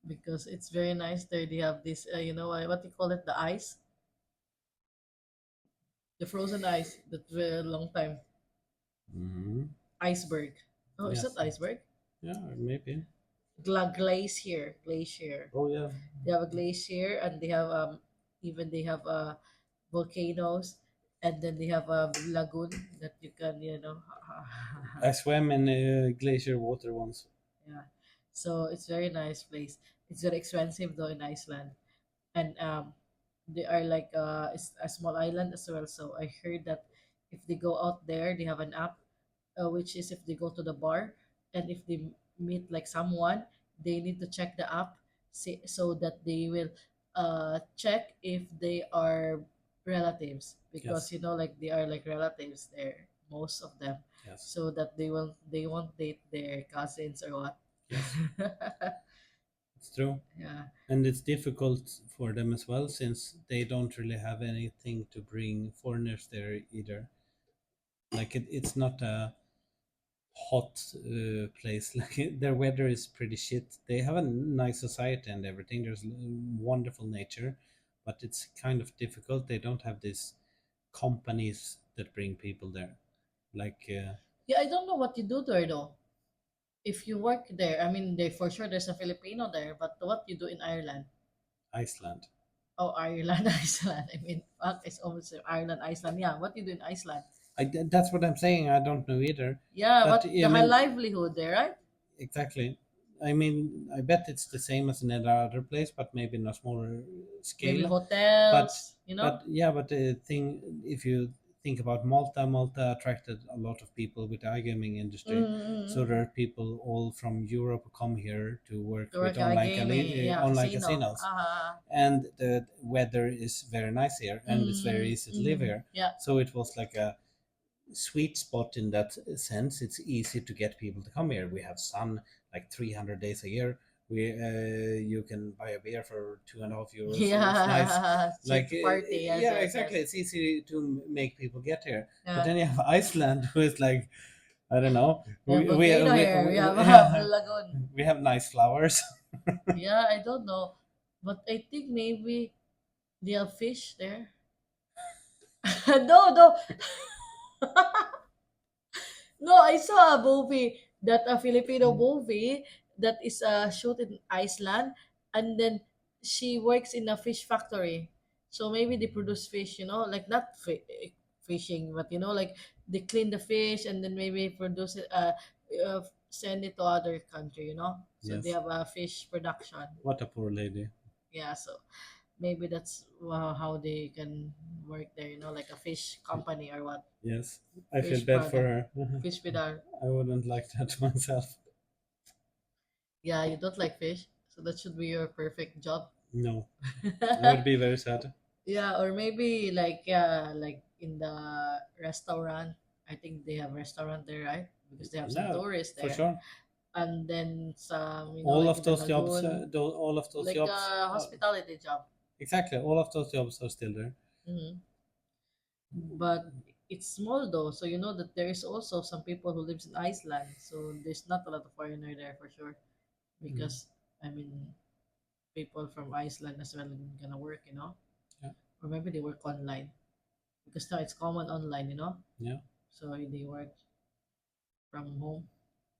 [SPEAKER 1] because it's very nice there. They have this, what you call it, the ice, the frozen ice. That's very long time.
[SPEAKER 2] Hmm.
[SPEAKER 1] Iceberg. Oh, is that
[SPEAKER 2] Yes.
[SPEAKER 1] iceberg?
[SPEAKER 2] Yeah, maybe.
[SPEAKER 1] Glacier.
[SPEAKER 2] Oh yeah.
[SPEAKER 1] They have a glacier, and they have even they have volcanoes, and then they have a lagoon that you can
[SPEAKER 2] I swam in glacier water once.
[SPEAKER 1] yeah. So it's very nice place. It's very expensive though in Iceland, and they are like it's a small island as well. So I heard that If they go out there, they have an app, which is if they go to the bar and if they meet like someone, they need to check the app, so that they will check if they are relatives, because
[SPEAKER 2] Yes.
[SPEAKER 1] you know, like they are like relatives there, most of them,
[SPEAKER 2] Yes.
[SPEAKER 1] so that they won't date their cousins or what.
[SPEAKER 2] Yes. It's true.
[SPEAKER 1] Yeah.
[SPEAKER 2] And it's difficult for them as well since they don't really have anything to bring foreigners there either. Like it's not a hot place. Like their weather is pretty shit. They have a nice society and everything. There's wonderful nature, but it's kind of difficult. They don't have these companies that bring people there. Like
[SPEAKER 1] Yeah, I don't know what you do there though. If you work there, I mean, they for sure there's a Filipino there, but what you do in Ireland?
[SPEAKER 2] Iceland.
[SPEAKER 1] Oh, Ireland, Iceland. I mean, fuck, it's almost Ireland, Iceland. Yeah, what you do in Iceland?
[SPEAKER 2] That's what I'm saying. I don't know either.
[SPEAKER 1] Yeah,
[SPEAKER 2] But
[SPEAKER 1] what
[SPEAKER 2] I
[SPEAKER 1] the high
[SPEAKER 2] mean,
[SPEAKER 1] livelihood there, right?
[SPEAKER 2] exactly. I mean, I bet it's the same as in any other place, but maybe in a smaller
[SPEAKER 1] Maybe
[SPEAKER 2] scale. But
[SPEAKER 1] hotels, you know?
[SPEAKER 2] yeah, but the thing, if you think about Malta, Malta attracted a lot of people with the iGaming industry. So
[SPEAKER 1] Mm-mm.
[SPEAKER 2] there are people all from Europe who come here to work
[SPEAKER 1] To
[SPEAKER 2] with
[SPEAKER 1] work gaming, yeah,
[SPEAKER 2] online
[SPEAKER 1] casino.
[SPEAKER 2] casinos, and the weather is very nice here, and it's very
[SPEAKER 1] Mm-mm.
[SPEAKER 2] easy to live
[SPEAKER 1] Mm-mm.
[SPEAKER 2] here.
[SPEAKER 1] Yeah.
[SPEAKER 2] So it was like a sweet spot in that sense. It's easy to get people to come here. We have sun like 300 days a year. We you can buy a beer for €2.50. It's nice.
[SPEAKER 1] Yeah, cheap
[SPEAKER 2] Like
[SPEAKER 1] to party. Yes,
[SPEAKER 2] yeah,
[SPEAKER 1] yes,
[SPEAKER 2] exactly.
[SPEAKER 1] yes.
[SPEAKER 2] It's easy to make people get here. But
[SPEAKER 1] Yeah.
[SPEAKER 2] then you have Iceland, who is like I don't know.
[SPEAKER 1] We have volcano here. We have a
[SPEAKER 2] Yeah,
[SPEAKER 1] lagoon.
[SPEAKER 2] we have nice flowers.
[SPEAKER 1] Yeah, I don't know. But I think maybe they have fish there. No, no. No, I saw a movie, that a Filipino movie that is shoot in Iceland, and then she works in a fish factory. So maybe they produce fish, you know, like not fishing, but you know, like they clean the fish and then maybe produce it, send it to other country, you know. So they
[SPEAKER 2] Yes.
[SPEAKER 1] have a fish production.
[SPEAKER 2] What a poor lady.
[SPEAKER 1] Yeah, so maybe that's how they can work there, you know, like a fish company or what,
[SPEAKER 2] Yes. I feel
[SPEAKER 1] fish
[SPEAKER 2] bad for
[SPEAKER 1] product,
[SPEAKER 2] her.
[SPEAKER 1] fish product.
[SPEAKER 2] I wouldn't like that myself.
[SPEAKER 1] Yeah, you don't like fish, so that should be your perfect job.
[SPEAKER 2] No. I would be very sad.
[SPEAKER 1] Yeah, or maybe like, yeah, like in the restaurant. I think they have restaurant there, right? Because they have some
[SPEAKER 2] Yeah,
[SPEAKER 1] tourists
[SPEAKER 2] for
[SPEAKER 1] there,
[SPEAKER 2] sure.
[SPEAKER 1] and then some, you know,
[SPEAKER 2] All
[SPEAKER 1] like
[SPEAKER 2] of
[SPEAKER 1] in the
[SPEAKER 2] those jobs,
[SPEAKER 1] lagoon,
[SPEAKER 2] all of those
[SPEAKER 1] like
[SPEAKER 2] jobs,
[SPEAKER 1] a hospitality job.
[SPEAKER 2] exactly, all of those jobs are still there.
[SPEAKER 1] Hmm. But it's small though, so you know that there is also some people who lives in Iceland, so there's not a lot of foreigner there for sure.
[SPEAKER 2] Mm.
[SPEAKER 1] Because I mean, people from Iceland as well gonna work, you know,
[SPEAKER 2] Yeah,
[SPEAKER 1] or maybe they work online, because now it's common online, you know,
[SPEAKER 2] yeah,
[SPEAKER 1] so they work from home.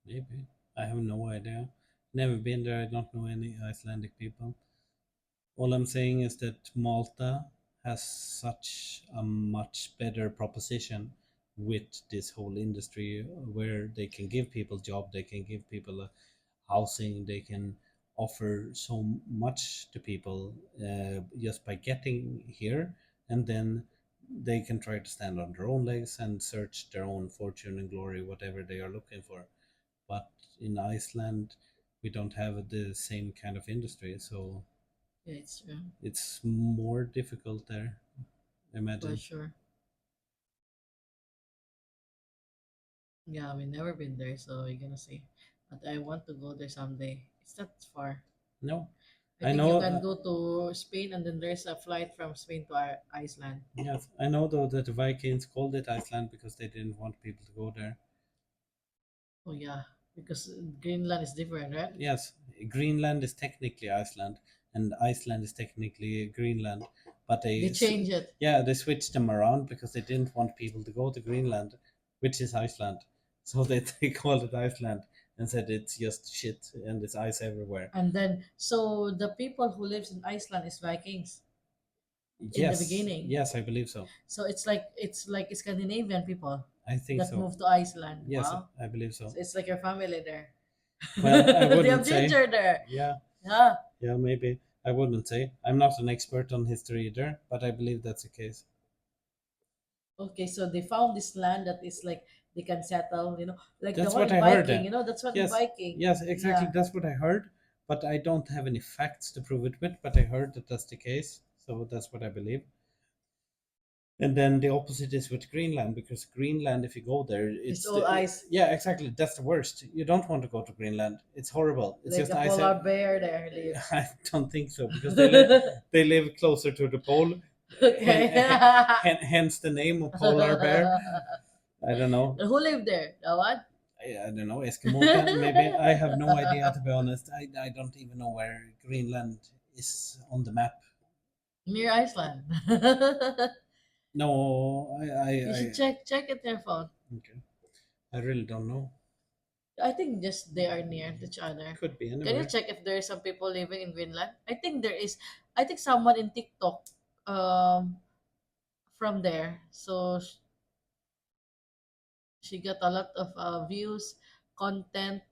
[SPEAKER 2] maybe. I have no idea. Never been there. I don't know any Icelandic people. All I'm saying is that Malta has such a much better proposition with this whole industry where they can give people job, they can give people a housing, they can offer so much to people just by getting here, and then they can try to stand on their own legs and search their own fortune and glory, whatever they are looking for. But in Iceland, we don't have the same kind of industry, so
[SPEAKER 1] Yeah, it's true,
[SPEAKER 2] it's more difficult there, I
[SPEAKER 1] for
[SPEAKER 2] imagine.
[SPEAKER 1] sure. Yeah, we never been there, so we're gonna see. But I want to go there someday. It's not far.
[SPEAKER 2] No,
[SPEAKER 1] I
[SPEAKER 2] I
[SPEAKER 1] think you
[SPEAKER 2] know.
[SPEAKER 1] can go to Spain and then there's a flight from Spain to Iceland.
[SPEAKER 2] Yes, I know though that the Vikings called it Iceland because they didn't want people to go there.
[SPEAKER 1] Oh yeah, because Greenland is different, right?
[SPEAKER 2] Yes, Greenland is technically Iceland, and Iceland is technically Greenland, but
[SPEAKER 1] They change it.
[SPEAKER 2] yeah, they switched them around because they didn't want people to go to Greenland, which is Iceland. So they called it Iceland and said it's just shit and it's ice everywhere.
[SPEAKER 1] And then, so the people who lives in Iceland is Vikings in the
[SPEAKER 2] Yes,
[SPEAKER 1] beginning.
[SPEAKER 2] yes, I believe so.
[SPEAKER 1] So it's like Scandinavian people
[SPEAKER 2] I think
[SPEAKER 1] that
[SPEAKER 2] so.
[SPEAKER 1] moved to Iceland.
[SPEAKER 2] Yes,
[SPEAKER 1] Wow.
[SPEAKER 2] I believe
[SPEAKER 1] So
[SPEAKER 2] so.
[SPEAKER 1] it's like your family there.
[SPEAKER 2] Well, I
[SPEAKER 1] They have
[SPEAKER 2] wouldn't say.
[SPEAKER 1] ginger there.
[SPEAKER 2] Yeah,
[SPEAKER 1] Yeah.
[SPEAKER 2] yeah, maybe. I wouldn't say. I'm not an expert on history either, but I believe that's the case.
[SPEAKER 1] Okay, so they found this land that is like they can settle, like the
[SPEAKER 2] That's
[SPEAKER 1] one
[SPEAKER 2] what
[SPEAKER 1] in
[SPEAKER 2] I heard.
[SPEAKER 1] Viking, that's what in
[SPEAKER 2] Yes,
[SPEAKER 1] Viking.
[SPEAKER 2] yes, exactly.
[SPEAKER 1] Yeah.
[SPEAKER 2] That's what I heard, but I don't have any facts to prove it with. But I heard that that's the case, so that's what I believe. And then the opposite is with Greenland, because Greenland, if you go there,
[SPEAKER 1] It's
[SPEAKER 2] it's
[SPEAKER 1] all ice,
[SPEAKER 2] yeah, exactly. That's the worst. You don't want to go to Greenland. It's horrible. It's
[SPEAKER 1] like
[SPEAKER 2] just
[SPEAKER 1] a
[SPEAKER 2] ice.
[SPEAKER 1] polar bear there live.
[SPEAKER 2] I don't think so, because they live closer to the pole,
[SPEAKER 1] Okay.
[SPEAKER 2] hence the name of polar bear. I don't know.
[SPEAKER 1] Who lived there? The one?
[SPEAKER 2] I don't know, Eskimo maybe. I have no idea, to be honest. I don't even know where Greenland is on the map.
[SPEAKER 1] Near Iceland.
[SPEAKER 2] No,
[SPEAKER 1] You should check it their phone.
[SPEAKER 2] okay. I really don't know.
[SPEAKER 1] I think just they are near each other.
[SPEAKER 2] Could be
[SPEAKER 1] Can you
[SPEAKER 2] anywhere.
[SPEAKER 1] check if there is some people living in Greenland? I think there is. I think someone in TikTok um from there. So she got a lot of views, content,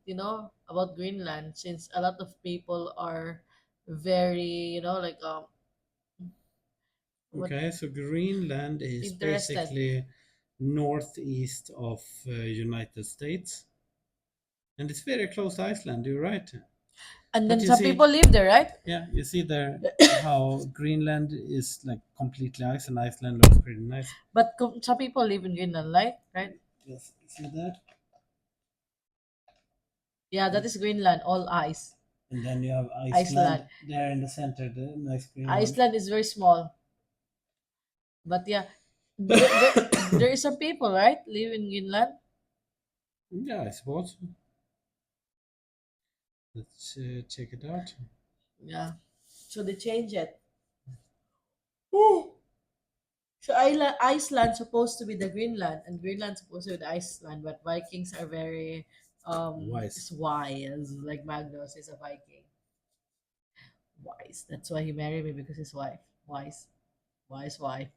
[SPEAKER 1] about Greenland, since a lot of people are very, like what
[SPEAKER 2] Okay, so Greenland is
[SPEAKER 1] interested.
[SPEAKER 2] basically northeast of United States, and it's very close to Iceland. You're right.
[SPEAKER 1] And
[SPEAKER 2] But
[SPEAKER 1] then
[SPEAKER 2] you
[SPEAKER 1] some
[SPEAKER 2] see,
[SPEAKER 1] people live there, right?
[SPEAKER 2] yeah, you see there how Greenland is like completely ice, and Iceland looks pretty nice.
[SPEAKER 1] But some people live in Greenland, like, right?
[SPEAKER 2] Yes, see that?
[SPEAKER 1] Yeah, that is Greenland, all ice.
[SPEAKER 2] And then you have
[SPEAKER 1] Iceland.
[SPEAKER 2] Iceland there in the center, the nice green one.
[SPEAKER 1] Iceland is very small. But yeah, there is some people, right, live in Greenland.
[SPEAKER 2] Yeah, I suppose. Let's check it out.
[SPEAKER 1] Yeah. So they change it. Ooh. So Iceland supposed to be the Greenland, and Greenland supposed to be the Iceland, but Vikings are very
[SPEAKER 2] Wise.
[SPEAKER 1] is wise. Like Magnus is a Viking. Wise. That's why he married me, because his wife. Wise. Wise wife.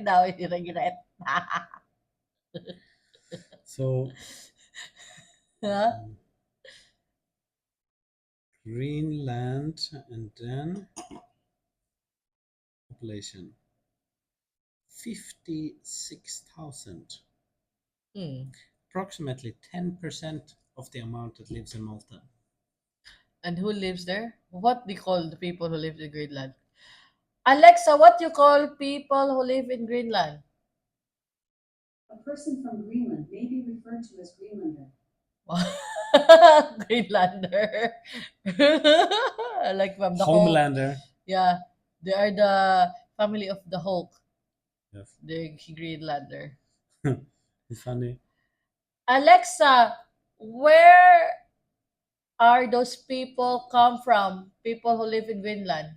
[SPEAKER 1] Now you regret.
[SPEAKER 2] So
[SPEAKER 1] Huh?
[SPEAKER 2] Greenland, and then population 56,000.
[SPEAKER 1] Hmm.
[SPEAKER 2] Approximately 10% of the amount that lives in Malta.
[SPEAKER 1] And who lives there? What do you call the people who live in Greenland? Alexa, what you call people who live in Greenland?
[SPEAKER 3] A person from Greenland may be referred to as Greenlander.
[SPEAKER 1] Greenlander. Like from the Hulk.
[SPEAKER 2] Homelander.
[SPEAKER 1] Yeah, they are the family of the Hulk.
[SPEAKER 2] Yes.
[SPEAKER 1] The Greenlander.
[SPEAKER 2] It's funny.
[SPEAKER 1] Alexa, where are those people come from? People who live in Greenland.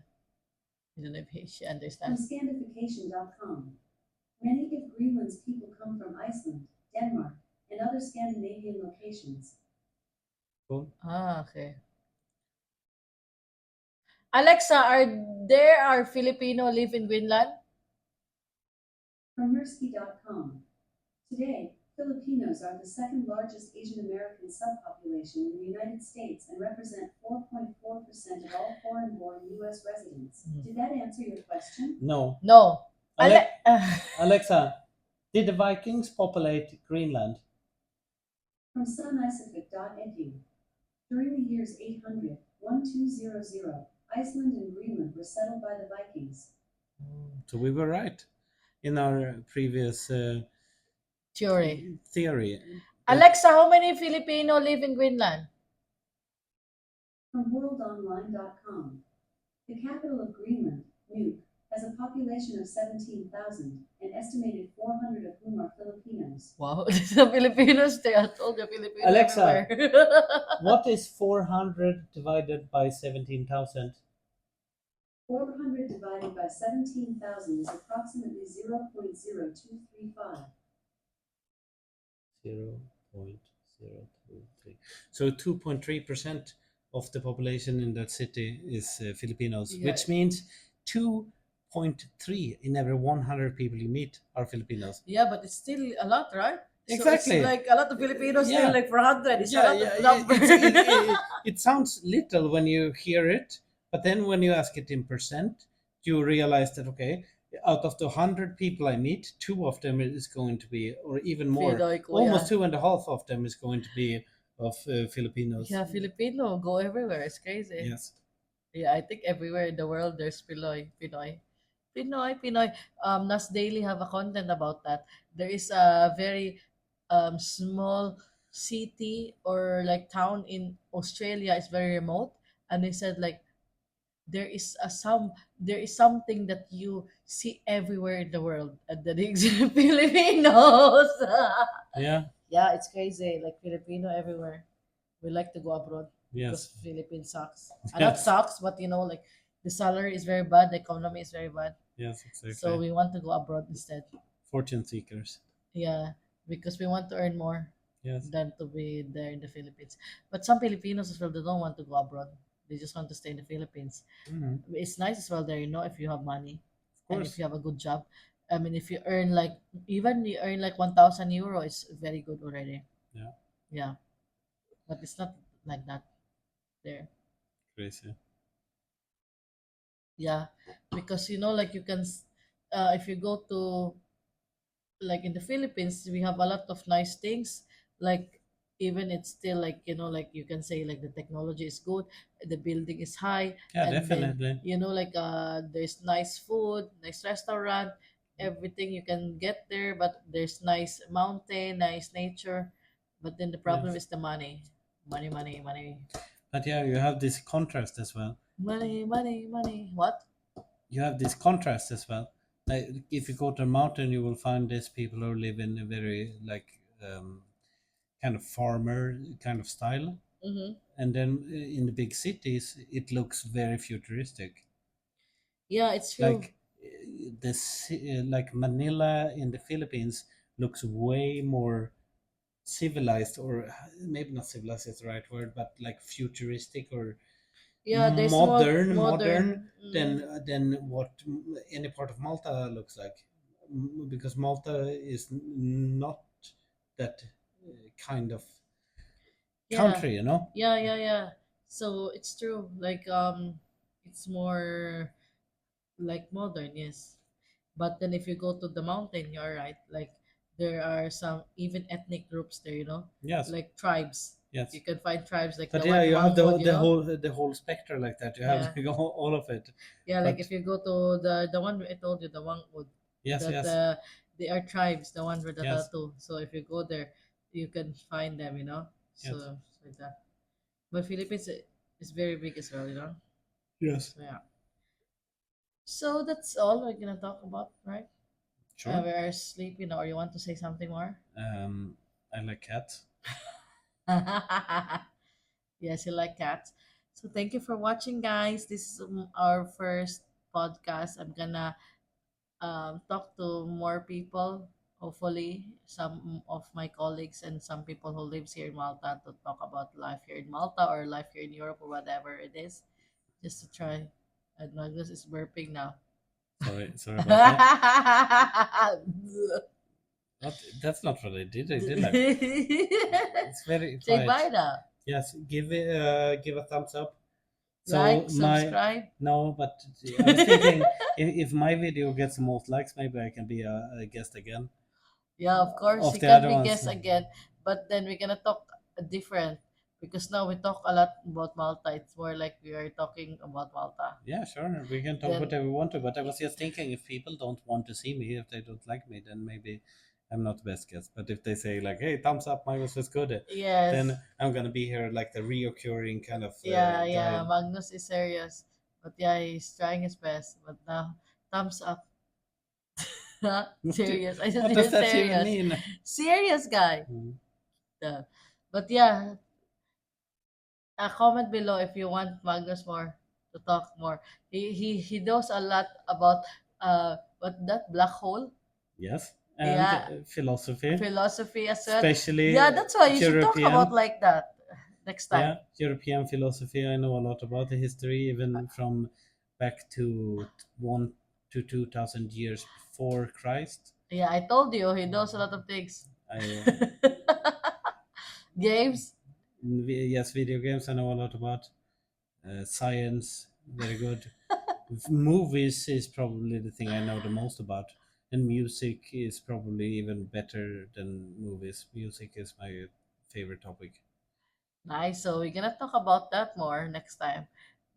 [SPEAKER 1] I don't know if she
[SPEAKER 3] From
[SPEAKER 1] understands.
[SPEAKER 3] Scandification.com. Many of Greenland's people come from Iceland, Denmark, and other Scandinavian locations.
[SPEAKER 2] Cool.
[SPEAKER 1] Ah, okay. Alexa, are Filipino live in Greenland?
[SPEAKER 3] From Mirsky.com. Today, Filipinos are the second largest Asian American subpopulation in the United States and represent 4.4% of all foreign-born U.S. residents. Did that answer your question?
[SPEAKER 2] No.
[SPEAKER 1] No.
[SPEAKER 2] Alexa, did the Vikings populate Greenland?
[SPEAKER 3] From sunisophic.edu. During the years 800, 1200, Iceland and Greenland were settled by the Vikings.
[SPEAKER 2] So we were right in our previous
[SPEAKER 1] Theory.
[SPEAKER 2] theory.
[SPEAKER 1] Alexa, how many Filipino live in Greenland?
[SPEAKER 3] From worldonline.com. The capital of Greenland, Nuuk, has a population of 17,000, an estimated 400 of whom are Filipinos.
[SPEAKER 1] Wow, the Filipinos, they are told the Filipinos.
[SPEAKER 2] Alexa,
[SPEAKER 1] everywhere.
[SPEAKER 2] what is 400 divided by 17,000?
[SPEAKER 3] 400 divided by 17,000 is approximately 0.0235.
[SPEAKER 2] 0.023. So 2.3% of the population in that city is Filipinos,
[SPEAKER 1] Yeah.
[SPEAKER 2] which means 2.3 in every 100 people you meet are Filipinos.
[SPEAKER 1] Yeah, but it's still a lot, right?
[SPEAKER 2] Exactly.
[SPEAKER 1] So it's like a lot of Filipinos
[SPEAKER 2] Yeah.
[SPEAKER 1] still like 400. It's a
[SPEAKER 2] Yeah,
[SPEAKER 1] lot
[SPEAKER 2] yeah,
[SPEAKER 1] of number.
[SPEAKER 2] it sounds little when you hear it, but then when you ask it in percent, you realize that, okay, out of the 100 people I meet, two of them is going to be, or even more,
[SPEAKER 1] Pinoy,
[SPEAKER 2] almost
[SPEAKER 1] kuya.
[SPEAKER 2] two and a half of them is going to be of Filipinos.
[SPEAKER 1] Yeah, Filipino go everywhere. It's crazy.
[SPEAKER 2] Yes.
[SPEAKER 1] Yeah, I think everywhere in the world there's Pinoy. Nas Daily have a content about that. There is a very small city or like town in Australia. It's very remote, and they said like there is there is something that you see everywhere in the world, and that is Filipinos.
[SPEAKER 2] Yeah.
[SPEAKER 1] Yeah, it's crazy. Like Filipino everywhere. We like to go abroad because
[SPEAKER 2] Yes.
[SPEAKER 1] Philippines sucks. Not
[SPEAKER 2] Yes.
[SPEAKER 1] sucks, but like the salary is very bad, the economy is very bad.
[SPEAKER 2] Yes.
[SPEAKER 1] So
[SPEAKER 2] Exactly.
[SPEAKER 1] we want to go abroad instead.
[SPEAKER 2] Fortune seekers.
[SPEAKER 1] Yeah, because we want to earn more
[SPEAKER 2] Yes.
[SPEAKER 1] than to be there in the Philippines. But some Filipinos as well, they don't want to go abroad. They just want to stay in the Philippines.
[SPEAKER 2] Hmm.
[SPEAKER 1] It's nice as well there, if you have money
[SPEAKER 2] Of
[SPEAKER 1] and if
[SPEAKER 2] course.
[SPEAKER 1] you have a good job. I mean, if you earn like, even you earn like 1,000 euro, it's very good already.
[SPEAKER 2] Yeah.
[SPEAKER 1] Yeah, but it's not like that there.
[SPEAKER 2] Crazy.
[SPEAKER 1] Yeah, because like you can, if you go to like in the Philippines, we have a lot of nice things. Like even it's still like like you can say like the technology is good, the building is high,
[SPEAKER 2] Yeah,
[SPEAKER 1] and then
[SPEAKER 2] definitely.
[SPEAKER 1] like there's nice food, nice restaurant, everything you can get there. But there's nice mountain, nice nature. But then the problem
[SPEAKER 2] Yes.
[SPEAKER 1] is the money, money, money, money,
[SPEAKER 2] But yeah, you have this contrast as well.
[SPEAKER 1] money, money, money. What?
[SPEAKER 2] You have this contrast as well. Like if you go to a mountain, you will find these people who live in a very like kind of farmer kind of style,
[SPEAKER 1] Mm-hmm.
[SPEAKER 2] and then in the big cities, it looks very futuristic.
[SPEAKER 1] Yeah, it's true.
[SPEAKER 2] Like like Manila in the Philippines looks way more civilized, or maybe not civilized is the right word, but like futuristic or
[SPEAKER 1] Yeah, there's more
[SPEAKER 2] modern
[SPEAKER 1] modern.
[SPEAKER 2] than what any part of Malta looks like. Because Malta is not that kind of
[SPEAKER 1] Yeah,
[SPEAKER 2] country, you know.
[SPEAKER 1] yeah. So it's true. Like it's more like modern, yes. But then if you go to the mountain, you're right. Like there are some even ethnic groups there,
[SPEAKER 2] Yes.
[SPEAKER 1] like tribes.
[SPEAKER 2] Yes.
[SPEAKER 1] You can find tribes like
[SPEAKER 2] But
[SPEAKER 1] the
[SPEAKER 2] yeah,
[SPEAKER 1] one in
[SPEAKER 2] you have the
[SPEAKER 1] Mangwood,
[SPEAKER 2] the whole spectrum like that. You have
[SPEAKER 1] Yeah,
[SPEAKER 2] like all of it.
[SPEAKER 1] yeah. Like
[SPEAKER 2] But
[SPEAKER 1] if you go to the one I told you, the Mangwood,
[SPEAKER 2] yes,
[SPEAKER 1] that
[SPEAKER 2] yes,
[SPEAKER 1] they are tribes, the one with the
[SPEAKER 2] yes,
[SPEAKER 1] tattoo. So if you go there, you can find them,
[SPEAKER 2] yes,
[SPEAKER 1] So it's like that. But Philippines is very big as well,
[SPEAKER 2] yes.
[SPEAKER 1] So yeah. So that's all we're gonna talk about, right?
[SPEAKER 2] Sure.
[SPEAKER 1] We're sleeping, or you want to say something more?
[SPEAKER 2] I like cats.
[SPEAKER 1] Yes, you like cats. So thank you for watching, guys. This is our first podcast. I'm gonna talk to more people. Hopefully, some of my colleagues and some people who lives here in Malta to talk about life here in Malta or life here in Europe or whatever it is, just to try. And Magnus is burping now.
[SPEAKER 2] Sorry about that. What? That's not what I did. I did like it's very
[SPEAKER 1] Say
[SPEAKER 2] quiet.
[SPEAKER 1] bye now.
[SPEAKER 2] Yes, give a thumbs up. So
[SPEAKER 1] Like,
[SPEAKER 2] my
[SPEAKER 1] subscribe.
[SPEAKER 2] no, but I was thinking if my video gets the most likes, maybe I can be a guest again
[SPEAKER 1] Yeah, of course,
[SPEAKER 2] of
[SPEAKER 1] you
[SPEAKER 2] the
[SPEAKER 1] can
[SPEAKER 2] other
[SPEAKER 1] be
[SPEAKER 2] ones.
[SPEAKER 1] guest again, but then we're gonna talk different because now we talk a lot about Malta. It's more like we are talking about Malta.
[SPEAKER 2] Yeah, sure. We can talk
[SPEAKER 1] Then
[SPEAKER 2] whatever we want to, but I was just thinking if people don't want to see me, if they don't like me, then maybe I'm not the best guest. But if they say like, "Hey, thumbs up, Magnus was good,"
[SPEAKER 1] yes,
[SPEAKER 2] then I'm gonna be here like the reoccurring kind of
[SPEAKER 1] yeah,
[SPEAKER 2] guy.
[SPEAKER 1] Magnus is serious, but yeah, he's trying his best. But now, thumbs up. Serious. I said
[SPEAKER 2] What does
[SPEAKER 1] you're
[SPEAKER 2] that even
[SPEAKER 1] serious.
[SPEAKER 2] mean?
[SPEAKER 1] Serious guy.
[SPEAKER 2] Mm.
[SPEAKER 1] Yeah. But yeah, comment below if you want Magnus more to talk more. He knows a lot about what that black hole.
[SPEAKER 2] Yes, and
[SPEAKER 1] Yeah,
[SPEAKER 2] philosophy,
[SPEAKER 1] philosophy as well.
[SPEAKER 2] especially
[SPEAKER 1] Yeah, that's why you should talk about
[SPEAKER 2] European.
[SPEAKER 1] like that next time.
[SPEAKER 2] Yeah, European philosophy. I know a lot about the history, even from back to 1 to 2,000 years before Christ.
[SPEAKER 1] Yeah, I told you he knows a lot of things.
[SPEAKER 2] I
[SPEAKER 1] Games.
[SPEAKER 2] yes, video games. I know a lot about science. Very good. Movies is probably the thing I know the most about, and music is probably even better than movies. Music is my favorite topic.
[SPEAKER 1] Nice. So we're gonna talk about that more next time.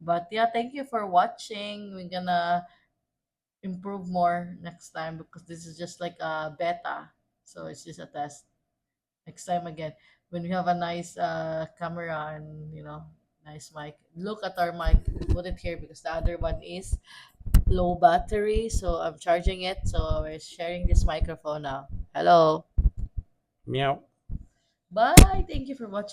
[SPEAKER 1] But yeah, thank you for watching. We're gonna improve more next time because this is just like a beta. So it's just a test. Next time again, when we have a nice camera and nice mic. Look at our mic. We put it here because the other one is low battery. So I'm charging it. So we're sharing this microphone now. Hello.
[SPEAKER 2] Meow.
[SPEAKER 1] Bye. Thank you for watching.